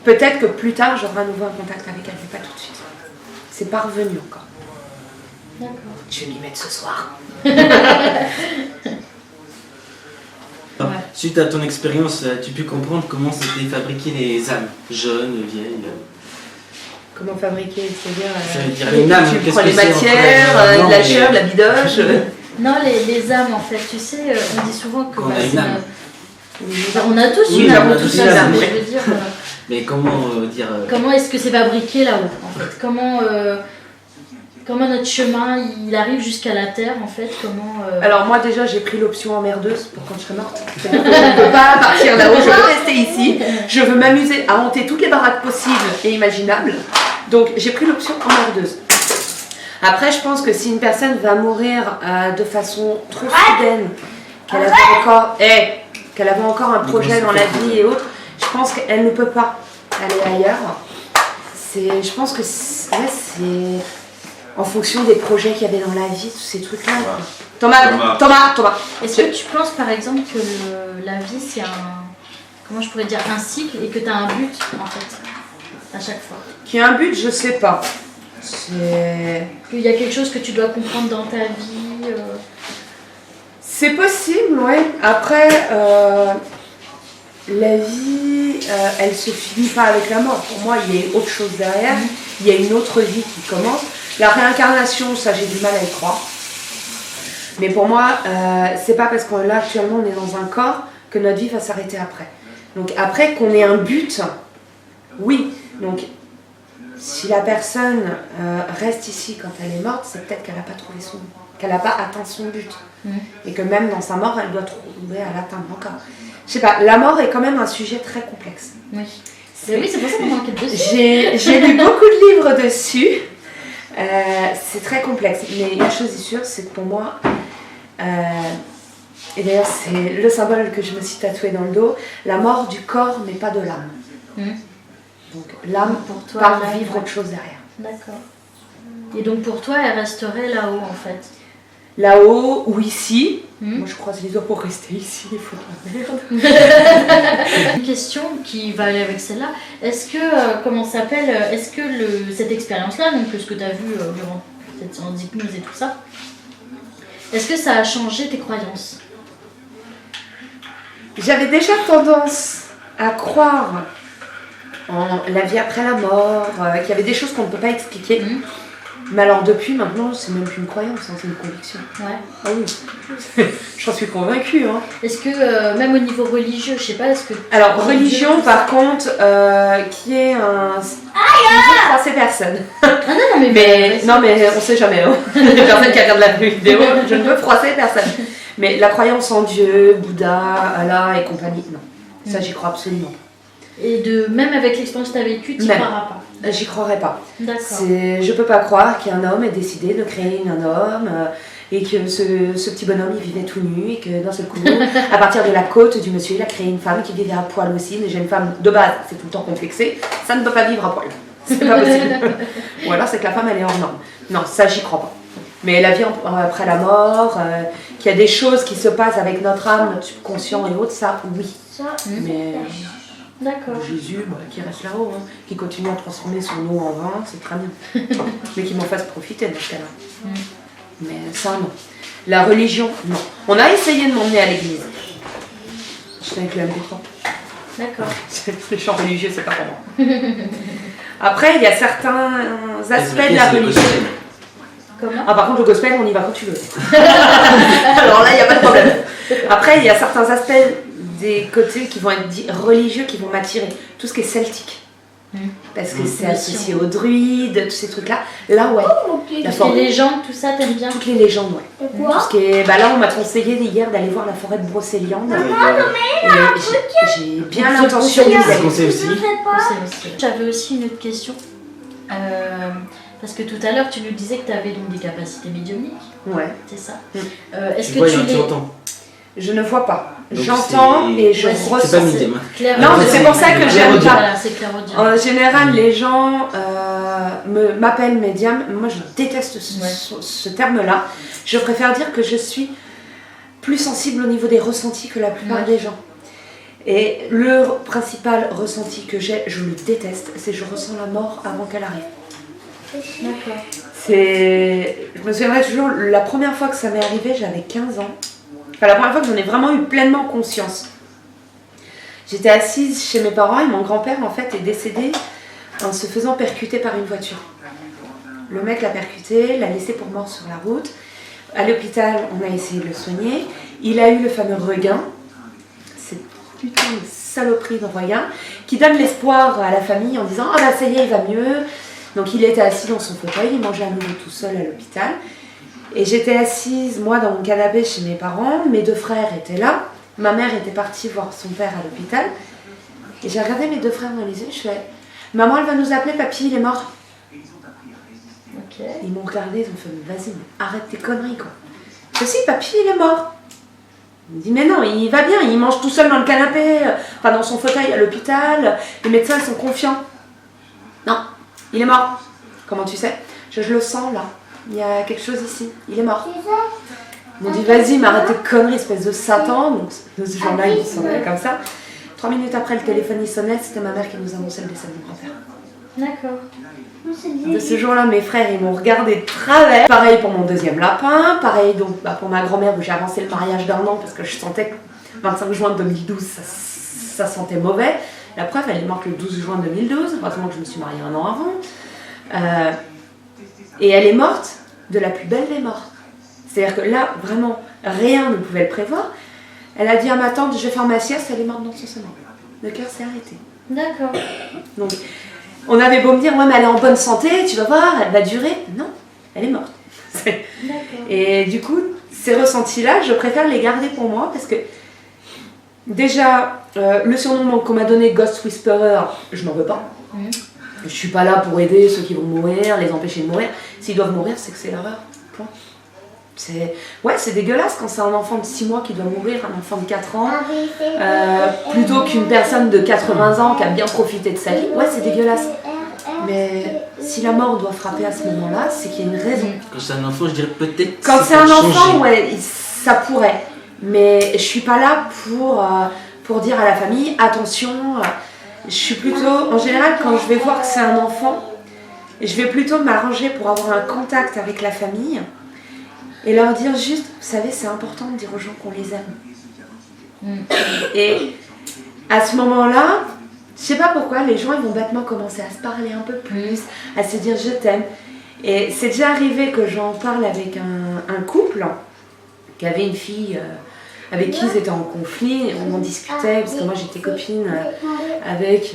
peut-être que plus tard j'aurai à nouveau un contact avec elle, mais pas tout de suite. C'est pas revenu encore. D'accord. Je vais m'y mettre ce soir. Suite à ton expérience, as-tu pu comprendre comment s'étaient fabriquées les âmes? Jeunes, vieilles? Comment fabriquer, Ça veut dire une âme, tu qu'est-ce prends que les c'est, matières, de la chair, de la bidoche. Non, les âmes en fait, tu sais, on dit souvent que On a une âme. On a tous Oui, une on âme, a tout tous ça, une c'est âme, ce que oui. je veux dire. Mais comment dire Comment est-ce que c'est fabriqué là-haut en fait? Comment notre chemin il arrive jusqu'à la terre en fait? Alors moi déjà j'ai pris l'option emmerdeuse pour quand je serai morte. C'est-à-dire que je ne peux pas partir là-haut, je veux rester ici. Je veux m'amuser à hanter toutes les baraques possibles et imaginables. Donc j'ai pris l'option emmerdeuse. Après je pense que si une personne va mourir de façon trop soudaine, qu'elle avait encore un projet dans la vie et autres, je pense qu'elle ne peut pas aller ailleurs. Je pense que c'est en fonction des projets qu'il y avait dans la vie, tous ces trucs-là. Thomas. Est-ce que tu penses par exemple que la vie c'est un cycle et que tu as un but en fait à chaque fois? Qu'il y a un but, je sais pas. Qu'il y a quelque chose que tu dois comprendre dans ta vie C'est possible, ouais. Après, la vie, elle se finit pas avec la mort. Pour moi, il y a autre chose derrière. Il y a une autre vie qui commence. La réincarnation, ça, j'ai du mal à y croire. Mais pour moi, c'est pas parce qu'on là actuellement on est dans un corps que notre vie va s'arrêter après. Donc après qu'on ait un but, oui. Donc si la personne reste ici quand elle est morte, c'est peut-être qu'elle n'a pas qu'elle n'a pas atteint son but. Et que même dans sa mort, elle doit trouver à l'atteindre encore. Je sais pas, la mort est quand même un sujet très complexe. Oui. Mais oui, c'est pour ça qu'on manquait dessus. J'ai lu beaucoup de livres dessus. C'est très complexe, mais la chose est sûre, c'est que pour moi, et d'ailleurs c'est le symbole que je me suis tatoué dans le dos, la mort du corps mais pas de l'âme. Donc l'âme Pour toi, part l'âme, vivre ouais. autre chose derrière. D'accord. Et donc pour toi, elle resterait là-haut en fait. Là-haut ou ici, moi je croise les doigts pour rester ici, il faut de la merde. Une question qui va aller avec celle-là. Est-ce que, est-ce que cette expérience-là, donc ce que tu as vu durant cette séance d'hypnose et tout ça, est-ce que ça a changé tes croyances? J'avais déjà tendance à croire en la vie après la mort, qu'il y avait des choses qu'on ne peut pas expliquer. Mais alors depuis maintenant, c'est même plus une croyance, hein, c'est une conviction. Ouais. Ah oui, j'en suis convaincue. Hein. Est-ce que, même au niveau religieux, je sais pas, est-ce que... Alors, religion, par contre, qui est un... Je ne peux froisser personne. Ah non, mais... Non, mais on sait jamais. Hein. Les personnes qui regardent la vidéo, je ne peux froisser personne. Mais la croyance en Dieu, Bouddha, Allah et compagnie, non. Ça, j'y crois absolument. Et même avec l'expérience que tu as vécue, tu n'y croiras pas? J'y croirais pas. D'accord. Je peux pas croire qu'un homme ait décidé de créer un homme et que ce petit bonhomme il vivait tout nu et que d'un seul coup, à partir de la côte du monsieur, il a créé une femme qui vivait à poil aussi. Déjà une femme de base, c'est tout le temps complexé, ça ne peut pas vivre à poil. C'est pas possible. Ou alors c'est que la femme elle est hors norme. Non, ça j'y crois pas. Mais la vie après la mort, qu'il y a des choses qui se passent avec notre âme, notre subconscient et autres, ça oui. Mais D'accord. Jésus, qui reste là-haut, hein, qui continue à transformer son eau en vin, c'est très bien. Mais qui m'en fasse profiter dans ce cas-là. Mais ça, non. La religion, non. On a essayé de m'emmener à l'église. J'étais avec le MP3. D'accord. Les chants religieux, c'est pas pour moi. Après, il y a certains aspects de la religion. Comment? Ah, par contre, le gospel, on y va quand tu veux. Alors là, il n'y a pas de problème. Après, il y a certains aspects des côtés qui vont être dits religieux qui vont m'attirer. Tout ce qui est celtique. Parce que c'est associé aux druides, tous ces trucs-là. Là, ouais. Les légendes, tout ça, t'aimes bien? Toutes les légendes, ouais. Tout ce qui est... Là, on m'a conseillé hier d'aller voir la forêt de Brocéliande. Et j'ai bien l'intention d'y aller. Conseil aussi. J'avais aussi une autre question. Parce que tout à l'heure, tu nous disais que tu avais donc des capacités médiumniques. Ouais. C'est ça. Est-ce que tu entends? Je ne vois pas. Donc j'entends et je ressens. C'est pas médium. Non, mais c'est pour ça que j'aime pas. Voilà, c'est clairaudient. En général, les gens m'appellent médium. Moi, je déteste ce terme-là. Je préfère dire que je suis plus sensible au niveau des ressentis que la plupart des gens. Et le principal ressenti que j'ai, je le déteste, c'est que je ressens la mort avant qu'elle arrive. D'accord. Je me souviendrai toujours, la première fois que ça m'est arrivé, j'avais 15 ans. Enfin, la première fois que j'en ai vraiment eu pleinement conscience. J'étais assise chez mes parents et mon grand-père, en fait, est décédé en se faisant percuter par une voiture. Le mec l'a percuté, l'a laissé pour mort sur la route. À l'hôpital, on a essayé de le soigner. Il a eu le fameux regain. Cette putain de saloperie de regain qui donne l'espoir à la famille en disant « Ah bah ça y est, il va mieux ». Donc il était assis dans son fauteuil, il mangeait à nouveau tout seul à l'hôpital. Et j'étais assise, moi, dans mon canapé chez mes parents. Mes deux frères étaient là. Ma mère était partie voir son père à l'hôpital. Et j'ai regardé mes deux frères dans les yeux. Je fais « Maman, elle va nous appeler, papy, il est mort. » Ils m'ont regardé, ils ont fait « Vas-y, arrête tes conneries, quoi. » Je dis « Si, papy, il est mort. » Il me dit « Mais non, il va bien, il mange tout seul dans le canapé, enfin dans son fauteuil à l'hôpital. Les médecins sont confiants. » « Non, il est mort. » « Comment tu sais ? » Je le sens, là. Il y a quelque chose ici. Il est mort. Ils m'ont dit, vas-y, mais arrête tes conneries, espèce de Satan. Donc, ce jour-là, ils sonnaient comme ça. 3 minutes après, le téléphone il sonnait, c'était ma mère qui nous annonçait le décès de mon grand-père. D'accord. De ce jour-là, mes frères, ils m'ont regardé de travers. Pareil pour mon deuxième lapin. Pareil donc, pour ma grand-mère, où j'ai avancé le mariage d'1 an parce que je sentais que 25 juin 2012, ça sentait mauvais. La preuve, elle est morte le 12 juin 2012. Heureusement que je me suis mariée 1 an avant. Et elle est morte de la plus belle des morts. C'est-à-dire que là, vraiment, rien ne pouvait le prévoir. Elle a dit à ma tante, je vais faire ma sieste, elle est morte dans son sommeil. Le cœur s'est arrêté. D'accord. Donc, on avait beau me dire, ouais, mais elle est en bonne santé, tu vas voir, elle va durer. Non, elle est morte. D'accord. Et du coup, ces ressentis-là, je préfère les garder pour moi parce que, déjà, le surnom qu'on m'a donné, Ghost Whisperer, je n'en veux pas. Je suis pas là pour aider ceux qui vont mourir, les empêcher de mourir. S'ils doivent mourir, c'est que c'est leur heure. Point. C'est dégueulasse quand c'est un enfant de 6 mois qui doit mourir, un enfant de 4 ans, plutôt qu'une personne de 80 ans qui a bien profité de sa vie. Ouais, c'est dégueulasse. Mais si la mort doit frapper à ce moment-là, c'est qu'il y a une raison. Quand c'est un enfant, je dirais peut-être. Quand c'est un enfant, ouais, ça pourrait. Mais je suis pas là pour dire à la famille, attention, je suis plutôt, en général, quand je vais voir que c'est un enfant, je vais plutôt m'arranger pour avoir un contact avec la famille et leur dire juste, vous savez, c'est important de dire aux gens qu'on les aime. Et à ce moment-là, je sais pas pourquoi, les gens ils vont bêtement commencer à se parler un peu plus, à se dire je t'aime. Et c'est déjà arrivé que j'en parle avec un couple qui avait une fille avec qui ils étaient en conflit, on en discutait, parce que moi j'étais copine avec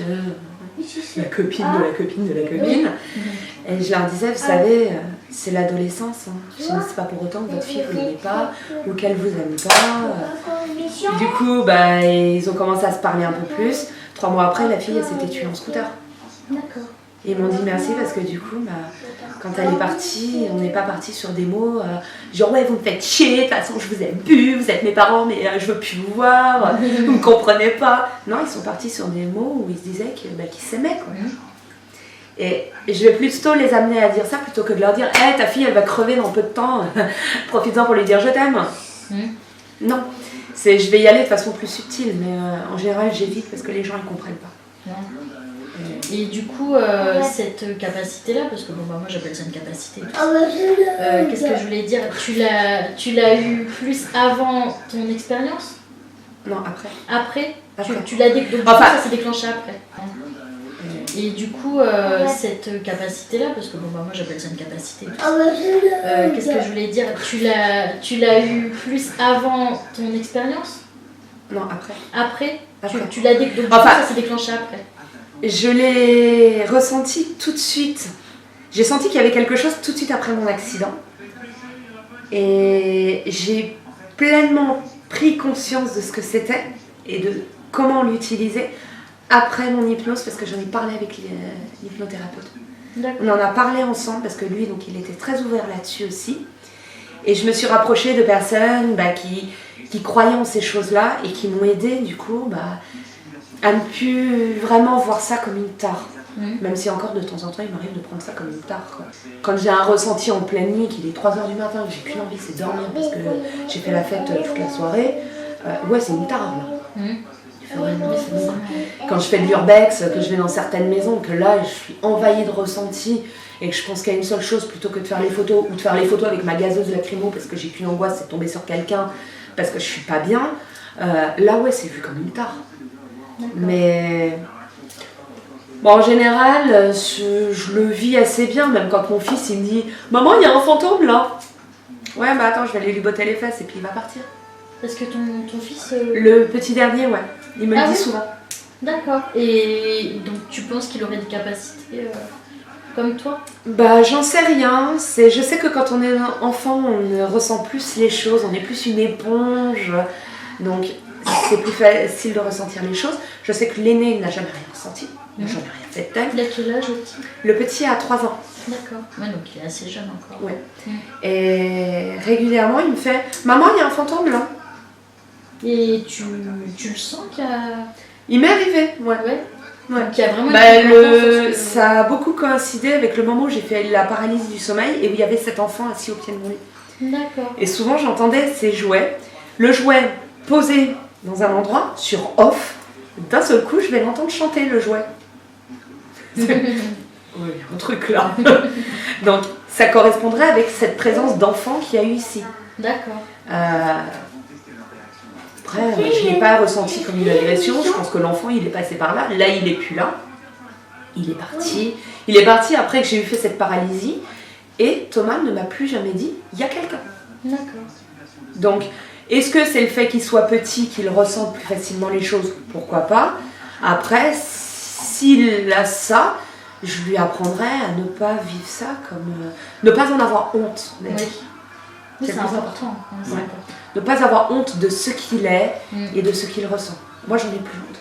la copine de la copine de la copine. Et je leur disais, vous savez, c'est l'adolescence. Je dis, c'est pas pour autant que votre fille vous l'aimez pas ou qu'elle vous aime pas. Du coup, ils ont commencé à se parler un peu plus. 3 mois après, la fille elle s'était tuée en scooter. D'accord. Et ils m'ont dit merci parce que du coup, quand elle est partie, on n'est pas parti sur des mots genre ouais, vous me faites chier, de toute façon je vous aime plus, vous êtes mes parents mais je veux plus vous voir, vous me comprenez pas. Non, ils sont partis sur des mots où ils se disaient qu'ils s'aimaient quoi. Et je vais plutôt les amener à dire ça plutôt que de leur dire hey, ta fille elle va crever dans peu de temps, profite-en pour lui dire je t'aime. Non, je vais y aller de façon plus subtile, mais en général j'évite parce que les gens ils comprennent pas. Et du coup, cette capacité-là, parce que moi j'appelle ça une capacité, qu'est-ce que je voulais dire, tu l'as eu plus avant ton expérience? Non, après. Après. Après. Tu l'as déclenché, enfin, ça s'est déclenché après. Et du coup, cette capacité-là, parce que moi j'appelle ça une capacité, qu'est-ce que je voulais dire, tu l'as eu plus avant ton expérience? Non, après. Après. Après. Tu l'as déclenché, ça s'est déclenché après. Je l'ai ressenti tout de suite. J'ai senti qu'il y avait quelque chose tout de suite après mon accident. Et j'ai pleinement pris conscience de ce que c'était et de comment l'utiliser après mon hypnose, parce que j'en ai parlé avec l'hypnothérapeute. On en a parlé ensemble parce que lui, donc, il était très ouvert là-dessus aussi. Et je me suis rapprochée de personnes qui croyaient en ces choses-là et qui m'ont aidée du coup à ne plus vraiment voir ça comme une tare. Même si encore de temps en temps il m'arrive de prendre ça comme une tare quoi. Quand j'ai un ressenti en pleine nuit, qu'il est 3h du matin, que j'ai qu'une envie c'est dormir parce que j'ai fait la fête toute la soirée, ouais c'est une tare là. Quand je fais de l'urbex, que je vais dans certaines maisons, que là je suis envahie de ressentis et que je pense qu'il y a une seule chose plutôt que de faire les photos ou de faire les photos avec ma gazeuse lacrymo parce que j'ai qu'une angoisse c'est de tomber sur quelqu'un parce que je suis pas bien, là ouais c'est vu comme une tare. Mais bon, en général, je le vis assez bien, même quand mon fils il me dit « Maman, il y a un fantôme là !» Ouais, attends, je vais aller lui botter les fesses et puis il va partir. Parce que ton fils... Le petit dernier, ouais, il me le dit souvent. D'accord. Et donc tu penses qu'il aurait des capacités comme toi? J'en sais rien. Je sais que quand on est enfant, on ressent plus les choses, on est plus une éponge. Donc... c'est plus facile de ressentir les choses. Je sais que l'aîné n'a jamais rien ressenti, n'a jamais rien fait de tel. Il a quel âge aussi? Le petit a 3 ans. D'accord. Ouais, donc il est assez jeune encore. Ouais. Et régulièrement, il me fait « Maman, il y a un fantôme là !» Et tu le sens qu'il y a... Il m'est arrivé, ouais. Donc il y a vraiment ça a beaucoup coïncidé avec le moment où j'ai fait la paralysie du sommeil et où il y avait cet enfant assis au pied de mon lit. D'accord. Et souvent, j'entendais ces jouets. Le jouet posé dans un endroit, sur off, d'un seul coup, je vais l'entendre chanter le jouet. Oui, il y a un truc là. Donc, ça correspondrait avec cette présence d'enfant qu'il y a eu ici. D'accord. Après, je ne l'ai pas ressenti comme une agression. Je pense que l'enfant, il est passé par là. Là, il n'est plus là. Il est parti. Il est parti après que j'ai eu fait cette paralysie. Et Thomas ne m'a plus jamais dit, il y a quelqu'un. D'accord. Donc, est-ce que c'est le fait qu'il soit petit, qu'il ressente plus facilement les choses? Pourquoi pas. Après, s'il a ça, je lui apprendrai à ne pas vivre ça comme... ne pas en avoir honte. Oui, c'est important. Ouais. Ne pas avoir honte de ce qu'il est et de ce qu'il ressent. Moi, j'en ai plus honte.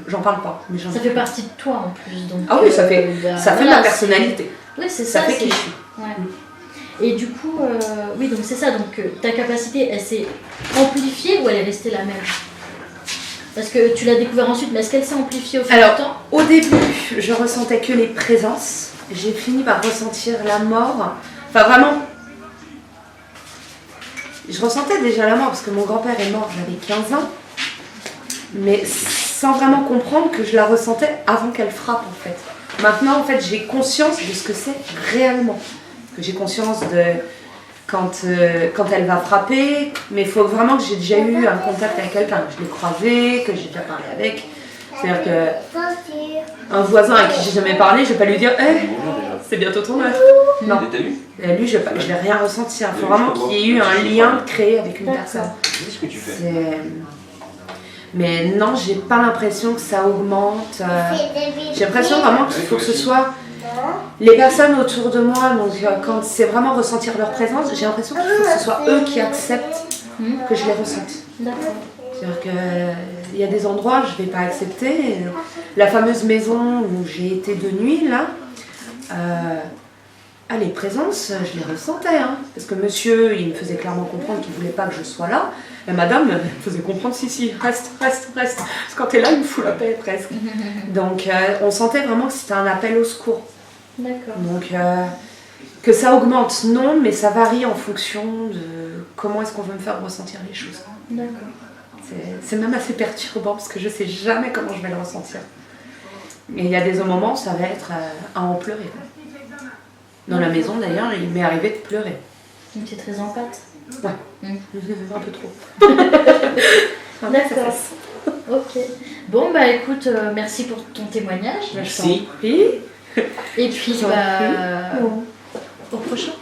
J'en parle pas. Mais Ça fait partie de toi en plus. Donc, ah oui, ça fait voilà, ma personnalité. Oui, c'est ça. Ça fait qui je suis. Ouais. Et du coup, oui, donc c'est ça. Donc ta capacité, elle s'est amplifiée ou elle est restée la même? Parce que tu l'as découvert ensuite, mais est-ce qu'elle s'est amplifiée au fil du temps? Au début, je ressentais que les présences. J'ai fini par ressentir la mort. Enfin, vraiment, je ressentais déjà la mort parce que mon grand-père est mort, j'avais 15 ans. Mais sans vraiment comprendre que je la ressentais avant qu'elle frappe, en fait. Maintenant, en fait, j'ai conscience de ce que c'est réellement. Que j'ai conscience de quand elle va frapper, mais il faut vraiment que j'ai déjà eu un contact avec quelqu'un, que je l'ai croisé, que j'ai déjà parlé avec. C'est-à-dire qu'un voisin à qui j'ai jamais parlé, je vais pas lui dire hey, c'est bientôt ton heure. Non. Et lui, je n'ai rien ressenti. Il faut vraiment qu'il y ait eu un lien créé avec une personne. Qu'est-ce que tu fais? Mais non, j'ai pas l'impression que ça augmente. J'ai l'impression vraiment qu'il faut que ce soit les personnes autour de moi. Donc quand c'est vraiment ressentir leur présence, j'ai l'impression qu'il faut que ce soit eux qui acceptent que je les ressente. D'accord. C'est-à-dire qu'il y a des endroits que je ne vais pas accepter. La fameuse maison où j'ai été de nuit, là, les présences, je les ressentais. Hein. Parce que monsieur, il me faisait clairement comprendre qu'il ne voulait pas que je sois là. Et madame me faisait comprendre, si, reste. Parce que quand tu es là, il me fout la paix presque. Donc on sentait vraiment que c'était un appel au secours. D'accord. Donc que ça augmente, non, mais ça varie en fonction de comment est-ce qu'on veut me faire ressentir les choses. D'accord. C'est même assez perturbant parce que je sais jamais comment je vais le ressentir. Et il y a des moments, ça va être à en pleurer. Dans la maison d'ailleurs, il m'est arrivé de pleurer. Donc c'est très empathe. Ouais, un peu trop. D'accord. Ok. Bon bah écoute, merci pour ton témoignage. Merci. Et puis au prochain.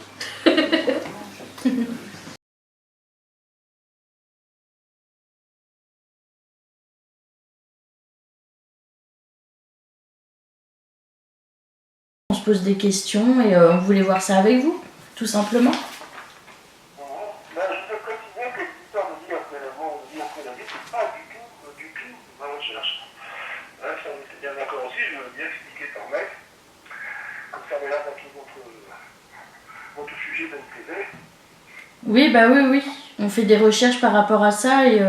On se pose des questions et on voulait voir ça avec vous, tout simplement. Je peux préciser que l'histoire de dire que le mot diaconologie, c'est pas du tout ma recherche. Ça, on était bien d'accord aussi, je veux bien expliquer par mail. Comme ça, mais là, dans tout votre sujet de privé. Oui, bah oui. On fait des recherches par rapport à ça et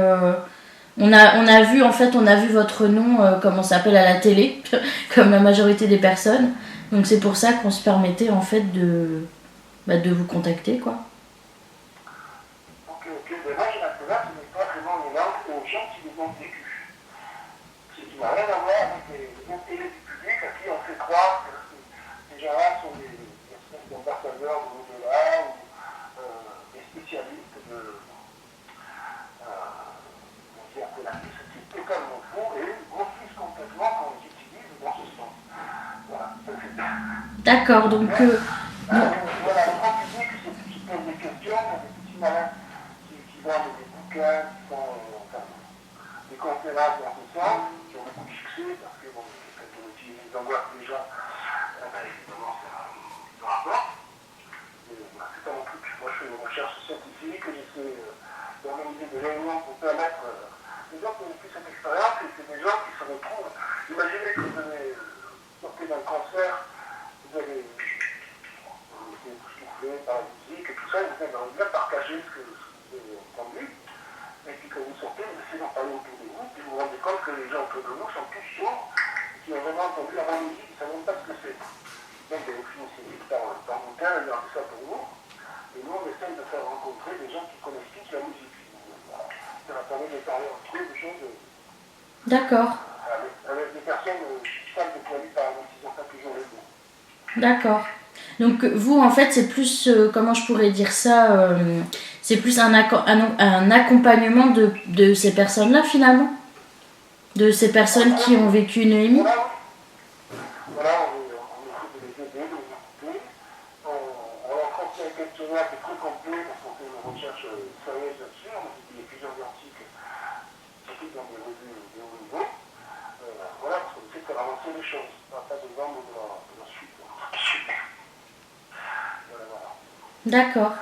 on a vu votre nom, comment ça s'appelle, à la télé, comme la majorité des personnes. Donc c'est pour ça qu'on se permettait en fait de vous contacter, quoi. Ok, mais moi, je m'intéresse, ce n'est pas vraiment les langues aux gens qui les ont vécues. Ce qui n'a rien à voir avec les intérêts du public à qui on fait croire que ces gens-là sont des espèces d'ambassadeurs de l'au-delà ou des spécialistes de la c'est totalement faux et refuse complètement qu'on les utilise dans ce sens. Voilà. D'accord, donc... Voilà, le grand public qui pose des questions, il y a des petits malins qui vendent des bouquins, qui font des conférences dans ce sens, qui ont beaucoup de succès, parce que bon, quand on utilise les angoisses des gens, évidemment, ça rapporte. Voilà, c'est pas mon truc. Moi, je fais une recherche scientifique, j'essaie d'organiser des réunions pour permettre les gens qui ont vécu cette expérience, et c'est des gens qui se retrouvent. Imaginez que vous allez sortir d'un concert, vous allez souffler par la musique et tout ça, vous allez bien partager ce que vous avez entendu, et puis quand vous sortez, vous essayez d'en parler autour de vous, puis vous vous rendez compte que les gens autour de vous sont tous sourds, qui ont vraiment entendu la même musique, ils ne savent même pas ce que c'est. Donc vous finissez vite par monter, il y a ça pour vous, et nous on essaye de faire rencontrer des gens qui connaissent tous la musique. Ça va permettre de parler entre eux des choses. D'accord. Avec des personnes qui savent de quoi ils parlent, donc ils n'ont pas toujours les mots. D'accord. Donc vous, en fait, c'est plus, comment je pourrais dire ça, c'est plus un accompagnement de ces personnes-là, finalement? De ces personnes qui ont vécu une EMI? Voilà, on essaie de les aider, de les écouter. On leur transmet un questionnaire qui est très complet, parce qu'on fait une recherche sérieuse là-dessus. On a publié plusieurs articles dans des revues de haut niveau. Voilà, parce qu'on essaie de faire avancer les choses, pas de vendre de la suite. Voilà. D'accord.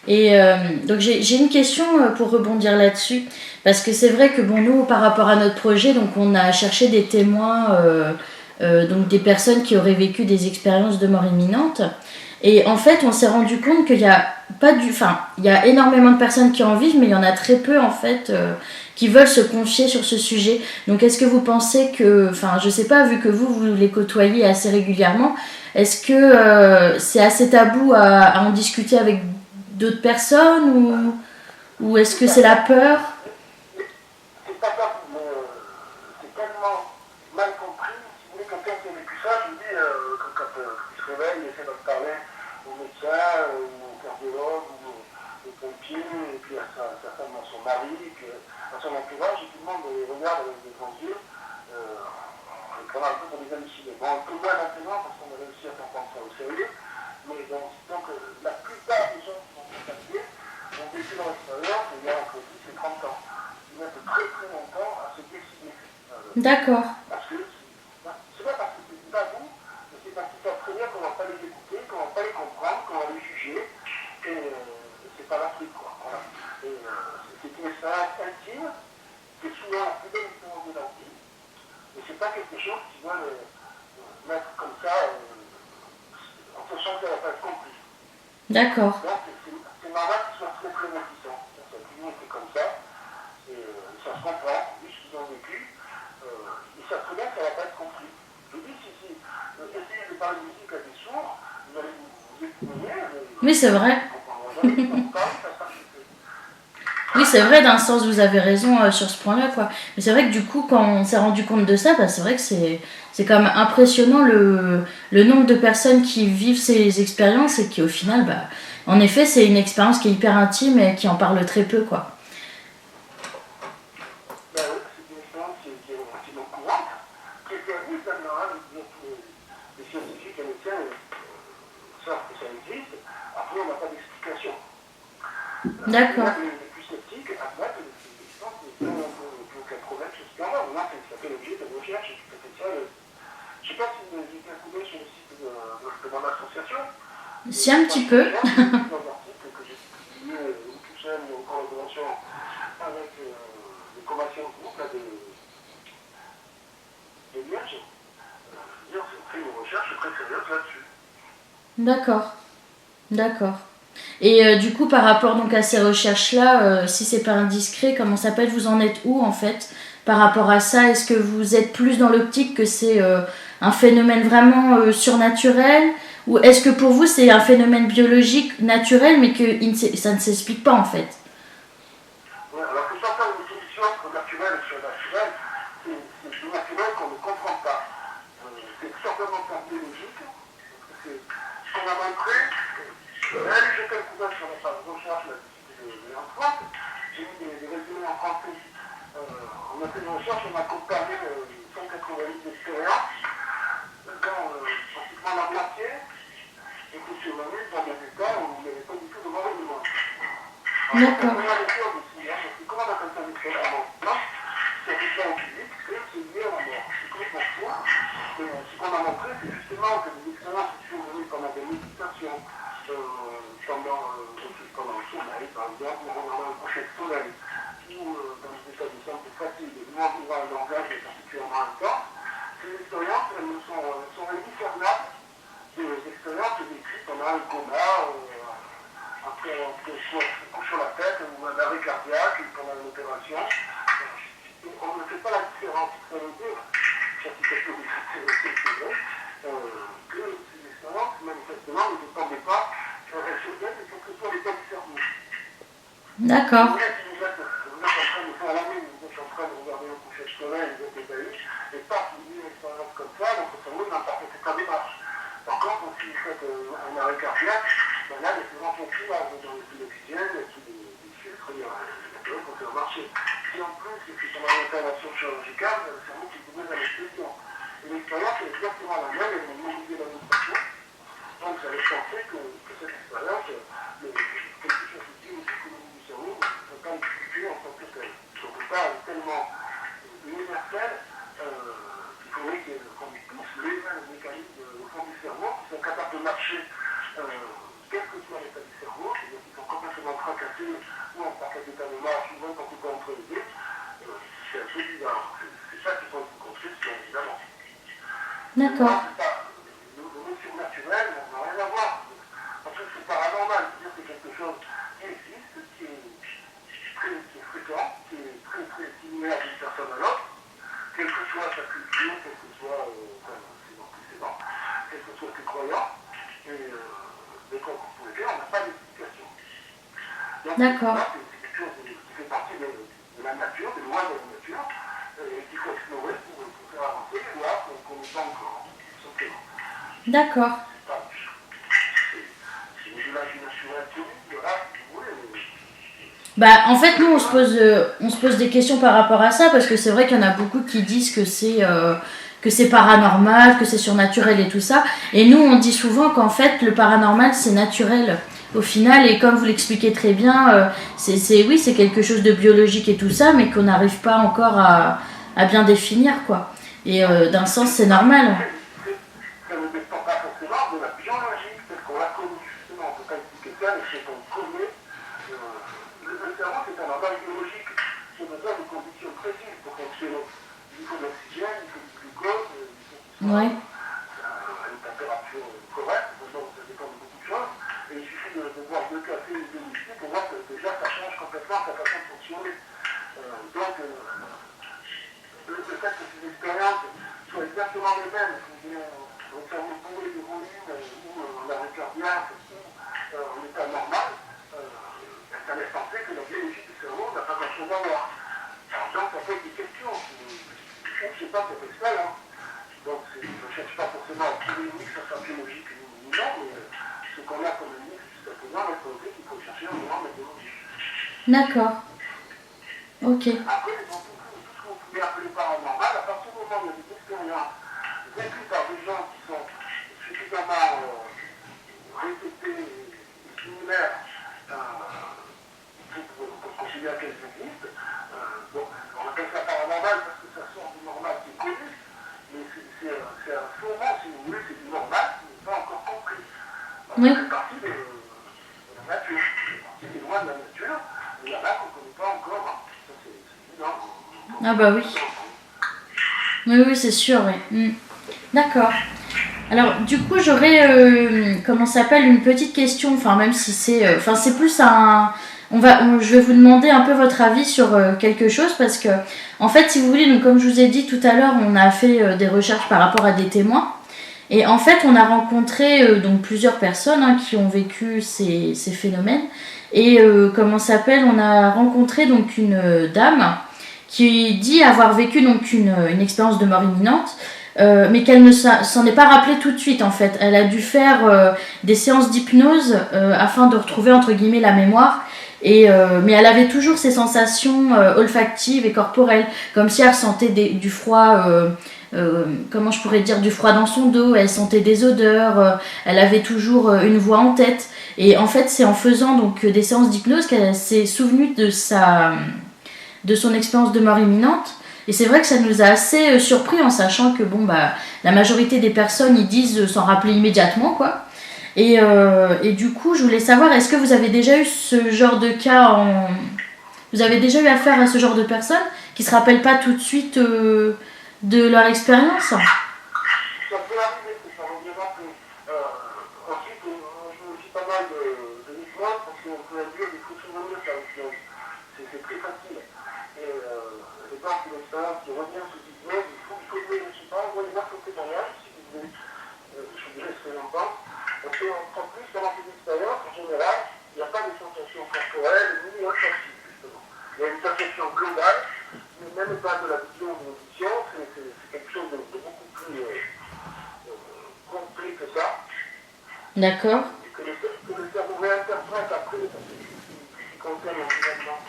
Et donc j'ai une question pour rebondir là-dessus, parce que c'est vrai que bon, nous, par rapport à notre projet, donc on a cherché des témoins, donc des personnes qui auraient vécu des expériences de mort imminente. Et en fait, on s'est rendu compte qu'il y a pas du, enfin, il y a énormément de personnes qui en vivent, mais il y en a très peu en fait qui veulent se confier sur ce sujet. Donc, est-ce que vous pensez que, enfin, je sais pas, vu que vous les côtoyez assez régulièrement, est-ce que c'est assez tabou à en discuter avec d'autres personnes ou est-ce que c'est la peur? C'est pas ça, mais c'est tellement mal compris. Si vous voulez, quelqu'un qui a vécu ça, je vous dis, quand il se réveille, il essaie d'en parler au médecin, au cardiologue, au pompier, et puis à sa femme, à son mari, et puis à son entourage, et tout le monde les regarde avec des grands yeux, en les prenant un peu pour des hallucinés. Bon, un peu moins maintenant, parce qu'on a réussi à faire prendre ça au sérieux, mais donc la plupart des gens qui sont contactés ont vécu leur expérience il y a entre 10 et 30 ans. Ils mettent très très longtemps à se décider. D'accord. Parce que c'est pas parce que c'est pas vous, mais c'est parce qu'ils savent très bien qu'on va pas les écouter, qu'on va pas les comprendre, qu'on va les juger, et c'est pas la truc quoi. Voilà. Et c'est une expérience intime, c'est souvent la plus belle expérience de leur vie, et c'est pas quelque chose qui va le mettre comme ça en sachant qu'elle va pas être compris. D'accord. Donc c'est normal qu'ils soient très très réticents. Cette ligne était comme ça, et ça se comprend, vu ce qu'ils ont vécu, ils savent très bien que ça ne va pas être compris. Je vous dis, si essayez de parler de musique à des sourds, vous allez vous écouter, Oui, c'est vrai. vous parlez, ça sera Oui, c'est vrai, d'un sens, vous avez raison sur ce point-là, quoi. Mais c'est vrai que du coup, quand on s'est rendu compte de ça, bah, c'est vrai que c'est quand même impressionnant le nombre de personnes qui vivent ces expériences et qui, au final, bah, en effet, c'est une expérience qui est hyper intime et qui en parle très peu, quoi. ben oui, c'est une expérience qui est relativement courante, qui est perdue maintenant, hein, les scientifiques et les médecins savent que ça existe, après on n'a pas d'explication. D'accord. Les plus sceptiques admettent que c'est une expérience qui n'a aucun problème sur ce plan-là. Maintenant, ça fait l'objet de recherches et tout à fait ça. Je ne sais pas si vous avez un coup d'œil sur le site de mon association. Si, un petit peu. Dans l'article que j'ai publié tout seul en collaboration avec les commissions de groupe des Liège. On fait une recherche très sérieuse là-dessus. D'accord. D'accord. Et du coup, par rapport donc à ces recherches-là, si c'est pas indiscret, comment ça s'appelle, vous en êtes où en fait par rapport à ça? Est-ce que vous êtes plus dans l'optique que c'est un phénomène vraiment surnaturel, ou est-ce que pour vous c'est un phénomène biologique naturel mais que ça ne s'explique pas en fait? Ouais, alors que ça, une solution entre naturel et surnaturel, c'est du naturel qu'on ne comprend pas. C'est certainement pas biologique, parce que ce qu'on a montré, là, j'ai fait un coup d'œil sur les recherches en France, j'ai mis des résumés en français. On a fait une recherche, on a comparé 190 expériences, quand pratiquement la moitié était survenue dans des états où il n'y avait pas du tout de mort imminente. D'accord. Comment on appelle ça l'expérience? C'est un expérience physique, c'est lié à la mort. C'est complètement faux. Ce qu'on a montré, c'est justement que des expériences qui sont venues pendant des méditations, pendant le sommeil, par exemple, ou pendant le coucher de soleil, ou dans des états de simple fatigue, ou en vivant un langage particulièrement intense, ces expériences, elles sont indiscernables des expériences décrites pendant un coma, après un coup sur la tête, ou un arrêt cardiaque, ou pendant une opération. On ne fait pas la différence. Ça veut dire, certification de c'est vrai, que ces expériences, manifestement, ne dépendaient pas sur bien, mais sur que soit l'état du cerveau. D'accord. Vous êtes en train de faire la nuit, vous êtes en train de regarder le coucher de soleil, vous êtes ébahi, et pas vous vivez une expérience comme ça, donc votre cerveau n'a pas fait cette démarche. Par contre, si vous faites un arrêt cardiaque, ben là, les cellules sont plus là, dans l'oxygène, des filtres, il y a pour faire marcher. Si en plus, c'est pendant l'intervention chirurgicale, le cerveau qui est à l'explosion. Et l'expérience est exactement la même, elle est mobilisée dans notre cerveau. Donc, vous allez penser que cette expérience, quelque chose de dit aux économies du cerveau, ne peut pas l'expliquer en tant que tel. Donc, pas tellement universel, il faudrait qu'on pousse les mêmes mécanismes au fond du cerveau qui sont capables de marcher, quel que soit l'état du cerveau, c'est-à-dire qu'ils sont D'accord. Le mot surnaturel n'a rien à voir. En fait, c'est paranormal. C'est-à-dire que c'est quelque chose qui existe, qui est fréquent, qui est très très similaire d'une personne à l'autre, quelle que soit sa culture, quel que soit ses antécédents, quel que soit ses croyances. Mais comme vous pouvez dire, on n'a pas d'explication. Donc, D'accord. c'est quelque chose qui fait partie de la nature, des lois de la nature, et qu'il faut explorer pour faire avancer les lois qu'on n'est pas encore, tout simplement. D'accord. C'est de l'imagination absolue, de l'art, si vous voulez. Bah, en fait, nous, on se pose des questions par rapport à ça, parce que c'est vrai qu'il y en a beaucoup qui disent que c'est paranormal, que c'est surnaturel et tout ça. Et nous, on dit souvent qu'en fait, le paranormal, c'est naturel au final. Et comme vous l'expliquez très bien, oui, c'est quelque chose de biologique et tout ça, mais qu'on n'arrive pas encore à bien définir, quoi. Et d'un sens, c'est normal. Ça ne dépend pas forcément de la biologie, parce qu'on l'a connu justement, on ne peut pas expliquer ça, mais c'est qu'on connaît. Le cerveau, c'est un organe biologique qui a besoin de conditions précises pour fonctionner. Il faut de l'oxygène, il faut du glucose, il faut Ouais. à une température correcte, donc ça dépend de beaucoup de choses. Et il suffit de boire 2 cafés ou 2 whisky pour voir que déjà ça change complètement sa façon de fonctionner. Donc, le fait que ces expériences soient exactement les mêmes, au cerveau bourré de volume ou l'arrêt cardiaque ou en état normal, ça laisse penser que la biologie du cerveau n'a pas grand-chose à voir. Alors donc ça pose des questions. Je ne sais pas si c'est ça, hein. Donc je ne cherche pas forcément à trouver une mix, ça soit biologique ou non, mais ce qu'on a comme mix jusqu'à présent, on a posé qu'il faut chercher un moment méthodologique. D'accord. Ok. Après, tout ce que vous pouvez appeler paranormal, à partir du moment où il y a des expériences vécues par des gens qui sont suffisamment répétées et similaires pour considérer qu'elles existent, bon, on appelle ça paranormal parce que ça sort du normal qui est connu, mais c'est un faux mot, si vous voulez, c'est du normal qui n'est pas encore compris. Donc, Oui. ça fait partie de la nature, c'est partie des lois de la nature, mais il y en a qu'on ne connaît pas encore. Hein. Ça, c'est évident. Ah bah oui. Oui, c'est sûr, oui. D'accord. Alors, du coup, j'aurais, comment ça s'appelle, une petite question, enfin, même si c'est plus un... je vais vous demander un peu votre avis sur quelque chose, parce que, en fait, si vous voulez, donc, comme je vous ai dit tout à l'heure, on a fait des recherches par rapport à des témoins, et en fait, on a rencontré donc plusieurs personnes qui ont vécu ces phénomènes, et comment ça s'appelle, on a rencontré donc une dame qui dit avoir vécu donc une expérience de mort imminente, mais qu'elle ne s'en est pas rappelée tout de suite en fait. Elle a dû faire des séances d'hypnose afin de retrouver entre guillemets la mémoire. Mais elle avait toujours ces sensations olfactives et corporelles, comme si elle ressentait du froid, comment je pourrais dire, du froid dans son dos, elle sentait des odeurs, elle avait toujours une voix en tête. Et en fait, c'est en faisant donc des séances d'hypnose qu'elle s'est souvenue de son expérience de mort imminente. Et c'est vrai que ça nous a assez surpris en sachant que la majorité des personnes ils disent s'en rappeler immédiatement quoi. Et du coup je voulais savoir, est-ce que vous avez déjà eu ce genre de cas vous avez déjà eu affaire à ce genre de personnes qui se rappellent pas tout de suite de leur expérience? Ça peut arriver que ça revienne après. Ensuite, je me suis pas mal de l'hypnose parce qu'on peut dire qu'il faut souvenir ça l'hypnose. C'est très facile. Et donc, une expérience qui revient sous hypnose, il faut jouer, je ne sais pas, envoyez-moi sur témoignage si vous voulez. Je vous dirai ce que j'en pense. Parce qu'en plus, pendant ces expériences, en général, il n'y a pas de sensation corporelle ni olfactive, justement. Il y a une sensation globale, mais même pas de la vision ou de l'audition, c'est quelque chose de beaucoup plus complet que ça. D'accord. Et que le cerveau réinterprète après, parce que ce qui concerne l'environnement,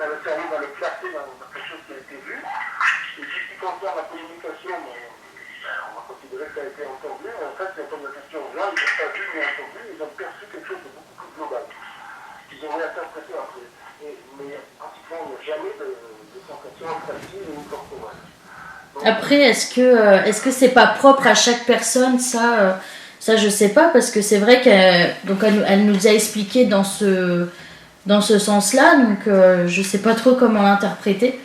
le cerveau va le classer dans quelque chose qui a été vu. Et ce qui concerne la communication, on va considérer que ça a été entendu, mais en fait, c'est comme la question aux gens, ils n'ont pas vu ni entendu, ils ont perçu quelque chose de beaucoup plus global. Ils ont réinterprété après. Mais pratiquement, il n'y a jamais de sensation olfactive ou corporelle. Après, est-ce que c'est pas propre à chaque personne, ça je sais pas, parce que c'est vrai qu'elle nous a expliqué dans ce sens-là, donc je sais pas trop comment l'interpréter.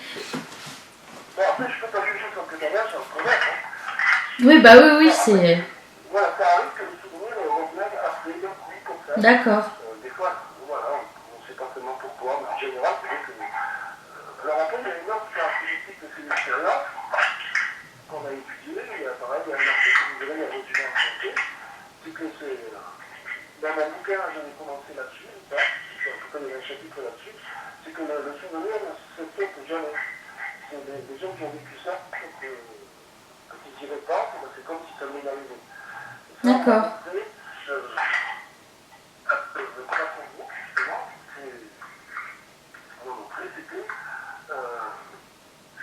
Bon, après, je ne peux pas juger son témoignage, c'est un problème. Oui, bah oui, c'est... Voilà, ça arrive que les souvenirs reviennent après, d'un coup, comme ça. D'accord. Des fois, voilà, on ne sait pas tellement pourquoi, mais en général, c'est vrai que... alors après, il y a une autre caractéristique de ces expériences qu'on a étudiées, il y a pareil, il y a un article que vous verrez, il y a des étudiants en santé, c'est que c'est... dans mon bouquin, j'en ai commencé là-dessus, en tout cas, il y a un chapitre là-dessus, c'est que le souvenir ne se fait que jamais. C'est des gens qui ont vécu ça, quand ils y repensent, c'est comme si ça m'est arrivé. D'accord.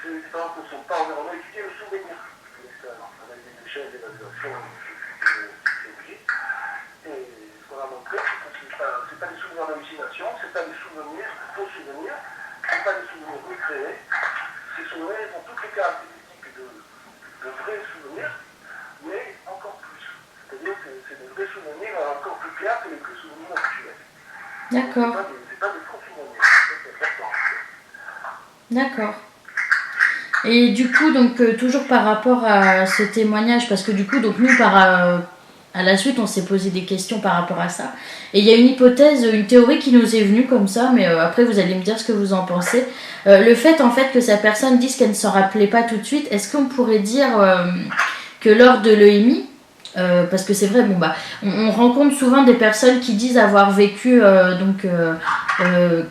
Ces expériences ne sont pas environnement étudiées le souvenir. Avec des échelles d'évaluation biologique. Et ce qu'on a montré, c'est que ce n'est pas des souvenirs d'hallucination, ce n'est pas des souvenirs, faux souvenirs, ce n'est pas des souvenirs recréés. Ces souvenirs ont toutes les caractéristiques de vrais souvenirs, mais encore plus. C'est-à-dire que c'est des vrais souvenirs encore plus clairs que les vrais souvenirs actuels. D'accord. C'est pas des faux souvenirs. C'est important. D'accord. Et du coup, donc, toujours par rapport à ce témoignage, parce que du coup, donc, nous, à la suite, on s'est posé des questions par rapport à ça. Et il y a une hypothèse, une théorie qui nous est venue comme ça, mais après, vous allez me dire ce que vous en pensez. Le fait, en fait, que sa personne dise qu'elle ne s'en rappelait pas tout de suite, est-ce qu'on pourrait dire que lors de l'EMI, parce que c'est vrai, bon, bah, on rencontre souvent des personnes qui disent avoir vécu,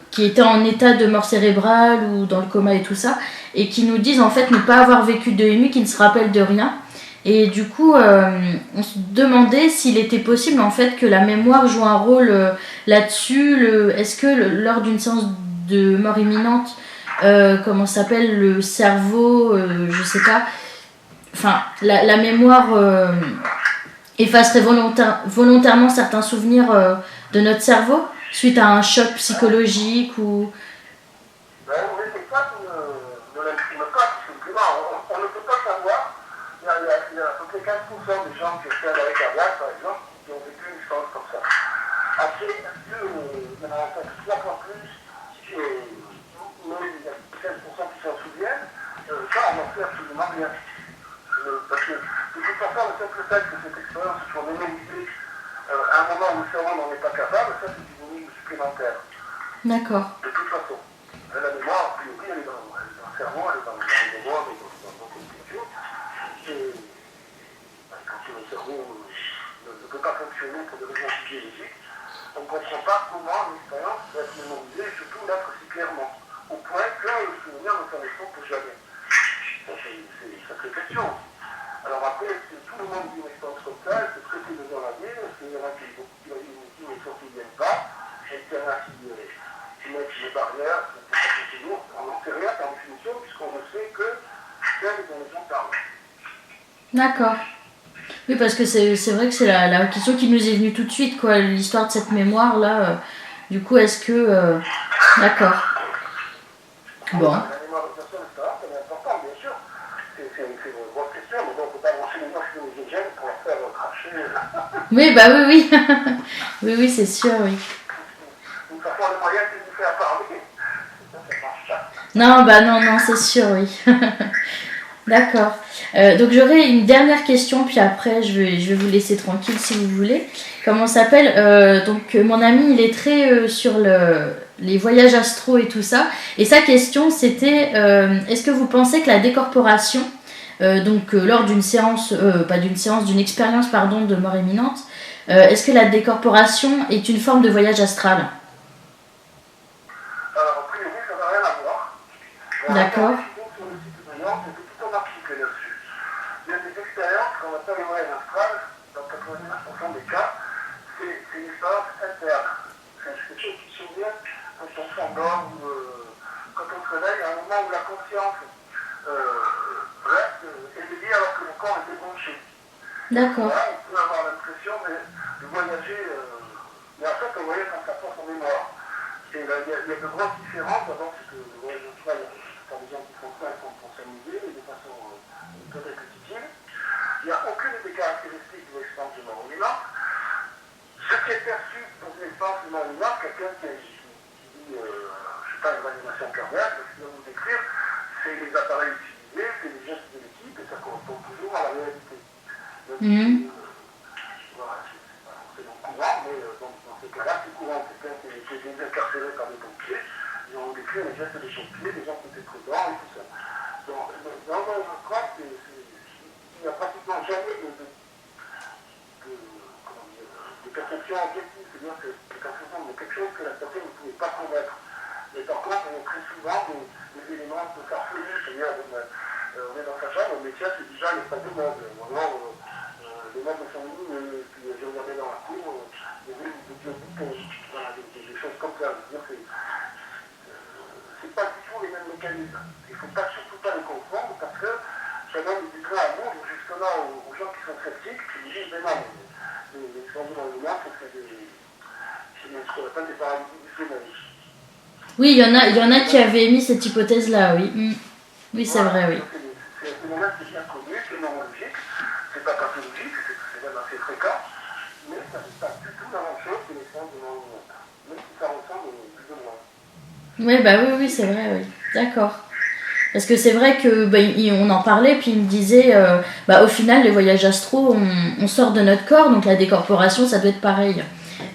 qui étaient en état de mort cérébrale ou dans le coma et tout ça, et qui nous disent en fait ne pas avoir vécu de EMI, qui ne se rappellent de rien. Et du coup, on se demandait s'il était possible en fait que la mémoire joue un rôle là-dessus. Est-ce que lors d'une séance de mort imminente, comment ça s'appelle, le cerveau, je sais pas, enfin la mémoire effacerait volontairement certains souvenirs de notre cerveau suite à un choc psychologique ou... Ben oui, c'est ça qui ne l'exprime pas, tout simplement. On ne peut pas savoir. Il y a à peu près 15% des gens qui ont fait un arrêt cardiaque, par exemple, qui ont vécu une expérience comme ça. Après, est-ce qu'il y en a 3 fois plus, mais il y a 16% qui s'en souviennent, ça, on n'en fait absolument rien. Parce que, de toute façon, le simple fait que cette expérience soit mémorisée à un moment où le cerveau n'en est pas capable, ça, c'est une énigme supplémentaire. D'accord. De toute façon. La mémoire, a priori, elle est dans le cerveau, elle est dans le mémoire, mais dans notre culture. Et quand le cerveau ne peut pas fonctionner pour des raisons physiologiques, on ne comprend pas comment l'expérience peut être mémorisée et surtout l'être si clairement, au point que le souvenir ne s'en est pour jamais. C'est une sacrée question. Alors après, tout le monde vit une expérience comme ça, elle peut traiter de dans la vie, parce qu'il y en a qui ne s'en souviennent pas, et il y en a qui mettent des barrières, on n'en sait rien par définition, puisqu'on ne sait que celles dont les gens parlent. D'accord. Oui, parce que c'est vrai que c'est la question qui nous est venue tout de suite, quoi, l'histoire de cette mémoire-là. Du coup, est-ce que... D'accord. Bon. La mémoire de personne, c'est important, bien sûr. C'est une grosse question, mais donc on ne peut pas brancher les mémoires philogènes pour la faire cracher. Oui, bah oui, oui. Oui, c'est sûr, oui. D'une façon, le moyen, c'est de nous faire parler. Ça marche pas. Non, bah non, c'est sûr, oui. D'accord. Donc j'aurais une dernière question, puis après je vais vous laisser tranquille si vous voulez. Comment ça s'appelle donc mon ami, il est très sur les voyages astro et tout ça. Et sa question c'était est-ce que vous pensez que la décorporation, lors d'une séance, d'une expérience de mort imminente, est-ce que la décorporation est une forme de voyage astral? Alors, a priori, ça n'a rien à voir. D'accord. Sur le site de Nantes, il y a tout un article là-dessus. Il y a des expériences qu'on appelle les voyages astrales, dans 99% des cas, c'est une expérience interne. C'est quelque chose qui survient quand on s'endort ou quand on se réveille, à un moment où la conscience reste éveillée alors que le corps est débranché. D'accord. Là, on peut avoir l'impression de voyager, mais en fait, on voyage quand ça passe en mémoire. Et il y a de grosses différences. D'abord, c'est que le voyage astral, par des gens qui font ça pour s'amuser, mais de façon très répétitive. Il n'y a aucune des caractéristiques de l'expérience du mort imminente. Ce qui est perçu pour une expérience du mort imminente, quelqu'un qui dit, je ne sais pas, une réanimation cardiaque, ce qu'il va vous décrire, c'est les appareils utilisés, c'est les gestes de l'équipe, et ça correspond toujours à la réalité. Mhm. Voilà, c'est pas forcément courant, mais dans ces cas-là, c'est courant. Quelqu'un qui est décarcéré par les pompiers, ils ont décrit les gestes des pompiers, les gens qui étaient présents et tout ça. Donc, dans un cas, il n'y a pratiquement jamais de perception objective, c'est-à-dire que c'est quelque chose que la personne ne pouvait pas connaître. Mais par contre, on a très souvent des éléments un peu farfelus, c'est-à-dire on est dans sa chambre, le métier c'est déjà il n'y a pas de meubles. Vraiment, les meubles sont mis, puis j'ai regardé dans la cour, il y avait des bouteilles, voilà, des choses comme ça. Je veux dire, c'est pas du tout les mêmes mécanismes. Il ne faut surtout pas les confondre parce que ça donne du grain à moudre justement aux gens qui sont sceptiques, qui disent mais non, les changements lunaires, c'est ce qu'on appelle des paralysies du sommeil. Oui, il y en a qui avaient émis cette hypothèse-là, oui. Oui, c'est vrai, oui. C'est un phénomène qui est bien connu, c'est neurologique, c'est pas pathologique, c'est même assez fréquent, mais ça n'est pas du tout la même chose que les changements lunaires, même si ça ressemble plus ou moins. Oui, bah oui, c'est vrai, oui. D'accord. Parce que c'est vrai que on en parlait, puis il me disait, au final, les voyages astro, on sort de notre corps, donc la décorporation, ça doit être pareil.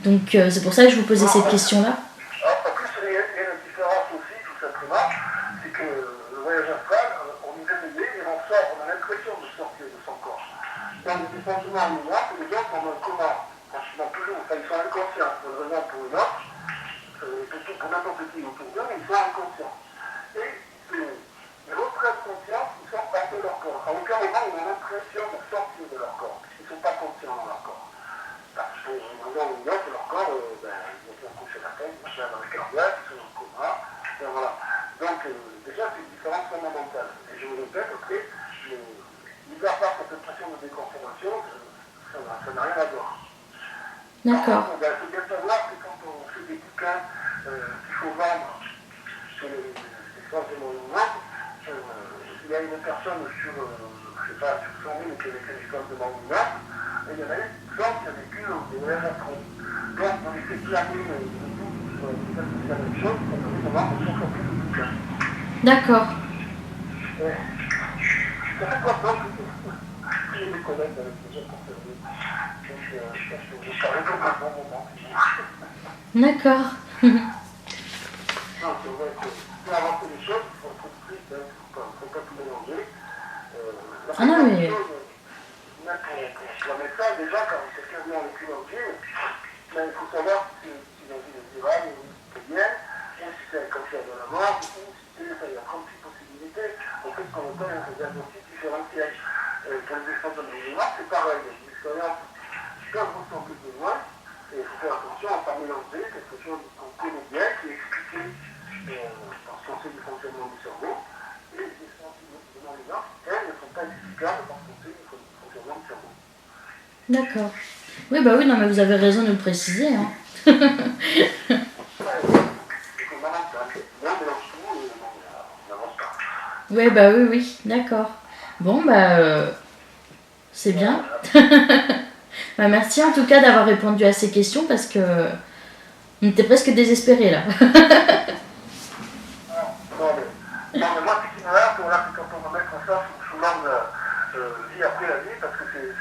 Donc c'est pour ça que je vous posais cette question-là. En plus, il y a une différence aussi, tout simplement, c'est que le voyage astral, on y est éveillé et on sort, on a l'impression de sortir de son corps. Dans les changements lunaires, les gens sont dans le coma, franchement toujours, ils sont inconscients, pour une raison ou pour une autre, pour n'importe qui autour d'eux, ils sont inconscients. Et ils reprennent conscience, ils sortent hors de leur corps. À aucun moment, ils ont l'impression de sortir de leur corps, puisqu'ils ne sont pas conscients dans leur corps. Parce que dans une autre, leur corps, ils ont bien couché la tête, ils sont dans le cardiaque, ils sont dans le coma, et voilà. Donc, déjà, c'est une différence fondamentale. Et je vous répète, après, mis à part cette impression de déconformation, ça n'a rien à voir. D'accord. Il faut bien savoir que quand on fait des bouquins qu'il faut vendre sur les changements lunaires, il y a une personne sur, je sais pas, sur 100 000 qui a vécu des changements lunaires, et il y en a une qui a vécu des voyages astro. Donc, on les fait clamer c'est la même chose, on peut les vendre sur plus de bouquins. D'accord. Ça fait quoi donc que les collègues avec les gens concernés. Donc, je pense que vous parlez comme un bon moment. D'accord. Non, c'est vrai que pour avancer les choses, il faut être strict, il ne faut pas tout mélanger. Ah non, mais... Même pour un médecin, déjà, quand quelqu'un vient avec une angine, il faut savoir si l'angine est virale, ou si c'est bien, ou si c'est un cancer de la mort, ou si c'est... Il y a 36 possibilités. On fait ce qu'on appelle un diagnostic différentiel. Pour les expériences de mémoire, c'est pareil. Les expériences peuvent ressembler de loin, et il faut faire attention à ne pas mélanger quelque chose qu'on connaît bien, qui est expliqué parce qu'on sait du fonctionnement du cerveau, et les expériences de mémoire, elles ne sont pas explicables parce qu'on sait du fonctionnement du cerveau. D'accord. Oui, bah oui, non, mais vous avez raison de le préciser. Hein. C'est fondamental. Là, on mélange tout et on n'avance pas. Oui, bah oui, d'accord. Bon, c'est bien. Merci en tout cas d'avoir répondu à ces questions parce que on était presque désespérés là. Non, mais moi, ce qui m'énerve, c'est quand on va mettre ça sous l'angle vie après la vie, parce que je dirais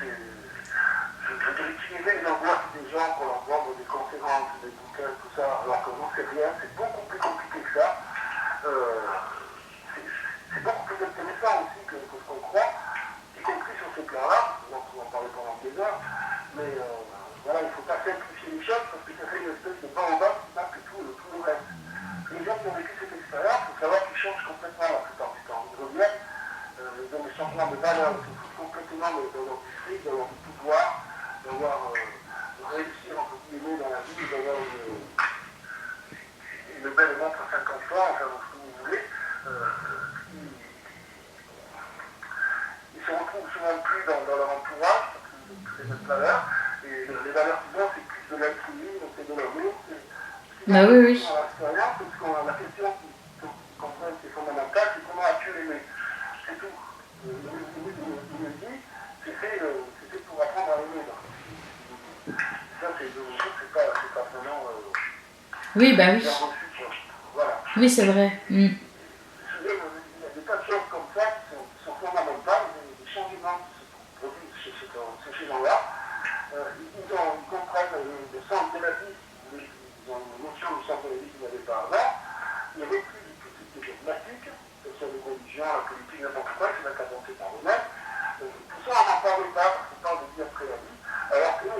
utiliser les angoisses des gens pour leur vendre des conférences, des bouquins, tout ça, alors que non, c'est rien, c'est beaucoup plus compliqué que ça. C'est beaucoup plus intéressant aussi que ce qu'on croit, y compris sur ce plan-là, on va en parler pendant des heures, mais voilà, il ne faut pas simplifier les choses parce que ça fait une espèce de baobab qui marque tout le reste. Les gens qui ont vécu cette expérience, il faut savoir qu'ils changent complètement la plupart du temps. Ils reviennent, ils ont des changements de valeur, ils se foutent complètement dans leur fric, dans leur pouvoir, d'avoir réussi entre guillemets dans la vie, d'avoir une belle montre à 50 ans, enfin ce que vous voulez. Ils se retrouvent souvent plus dans leur entourage, parce qu'ils n'ont plus les mêmes valeurs, et les valeurs qu'ils ont, c'est plus de l'altruisme, c'est de l'amour. Bah oui. La question qu'on pose, c'est fondamental, c'est comment as-tu aimé? C'est tout. Il me dit, c'est fait pour apprendre à aimer. Ça, c'est pas vraiment... Oui, bah oui. Voilà. Oui, c'est vrai. Il y a des tas de choses comme ça qui sont fondamentales, des changements qui se produisent ces gens-là. Ils comprennent le sens de la vie, ils ont une notion du sens de la vie qu'ils n'avaient pas avant. Il n'y avait plus du tout de dogmatique, que ce soit de religion, la politique, n'importe quoi, c'est même qu'à penser par eux-mêmes. Tout ça, on n'en parlait pas, parce qu'on parle de vie après la vie, alors que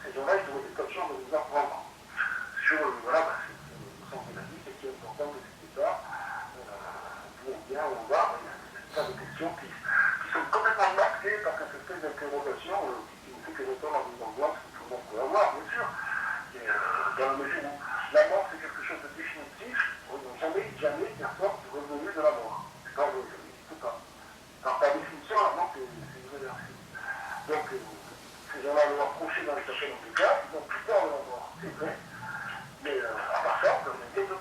ces gens-là, ils ont des tas de choses à nous apprendre. Sur, voilà, le sens de la vie, c'est qui est important que c'était ça, d'où on vient, où on va, il y a des tas de questions qui sont complètement masquées par cette espèce d'interrogation qui ne fait que répondre à une angoisse que tout le monde peut avoir, bien sûr. Et dans la mesure où la mort, c'est quelque chose de définitif, jamais personne n'est revenu de la mort. Ça n'existe pas. Par définition, la mort, c'est irréversible. Donc, ces gens-là l'ont approché dans les personnes en tout cas, ils ont plus peur de la mort, c'est vrai. Mais à part ça, on est de tout.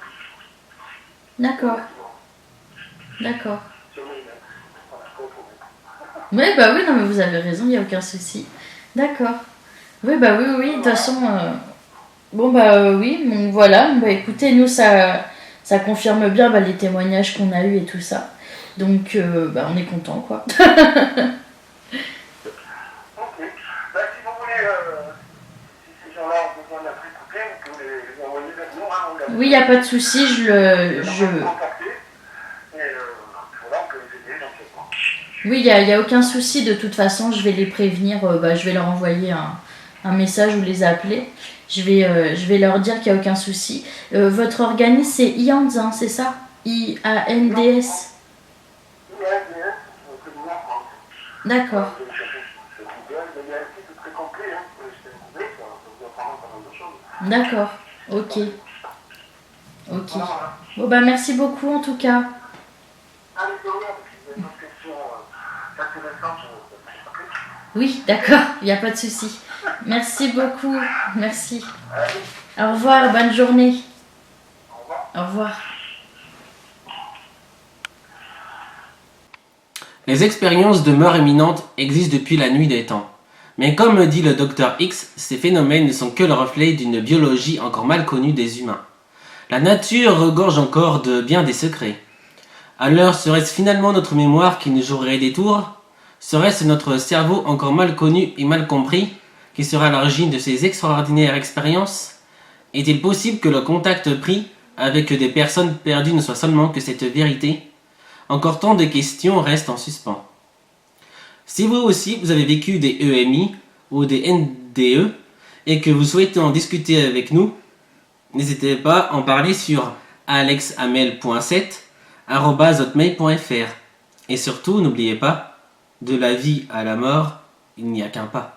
D'accord. D'accord. Sur les mêmes. Voilà, je comprends. Oui, bah oui, non, mais vous avez raison, il n'y a aucun souci. D'accord. Oui, bah oui, de toute façon. Bon, bah oui, bon, voilà. Bah écoutez, nous, ça confirme bien les témoignages qu'on a eus et tout ça. Donc, bah on est content, quoi. Ok. Bah, si vous voulez, si ces gens-là ont besoin d'être écoutés, vous pouvez les envoyer vers nous. Hein, Oui, il n'y a pas de souci, contacter. Et voilà, on peut les aider éventuellement. Oui, il y a aucun souci. De toute façon, je vais les prévenir. Je vais leur envoyer un message ou les appeler. Je vais leur dire qu'il n'y a aucun souci. Votre organisme, c'est IANDS, hein, c'est ça? IANDS. D'accord. D'accord. Ok. Bon, bah merci beaucoup en tout cas. Oui, d'accord, il n'y a pas de souci. Merci beaucoup, merci. Au revoir, bonne journée. Au revoir. Les expériences de mort imminente existent depuis la nuit des temps. Mais comme le dit le Dr X, ces phénomènes ne sont que le reflet d'une biologie encore mal connue des humains. La nature regorge encore de bien des secrets. Alors serait-ce finalement notre mémoire qui nous jouerait des tours? Serait-ce notre cerveau encore mal connu et mal compris qui sera à l'origine de ces extraordinaires expériences? Est-il possible que le contact pris avec des personnes perdues ne soit seulement que cette vérité? Encore tant de questions restent en suspens. Si vous aussi vous avez vécu des EMI ou des NDE et que vous souhaitez en discuter avec nous, n'hésitez pas à en parler sur alexamel.7@hotmail.fr. Et surtout, n'oubliez pas, de la vie à la mort, il n'y a qu'un pas.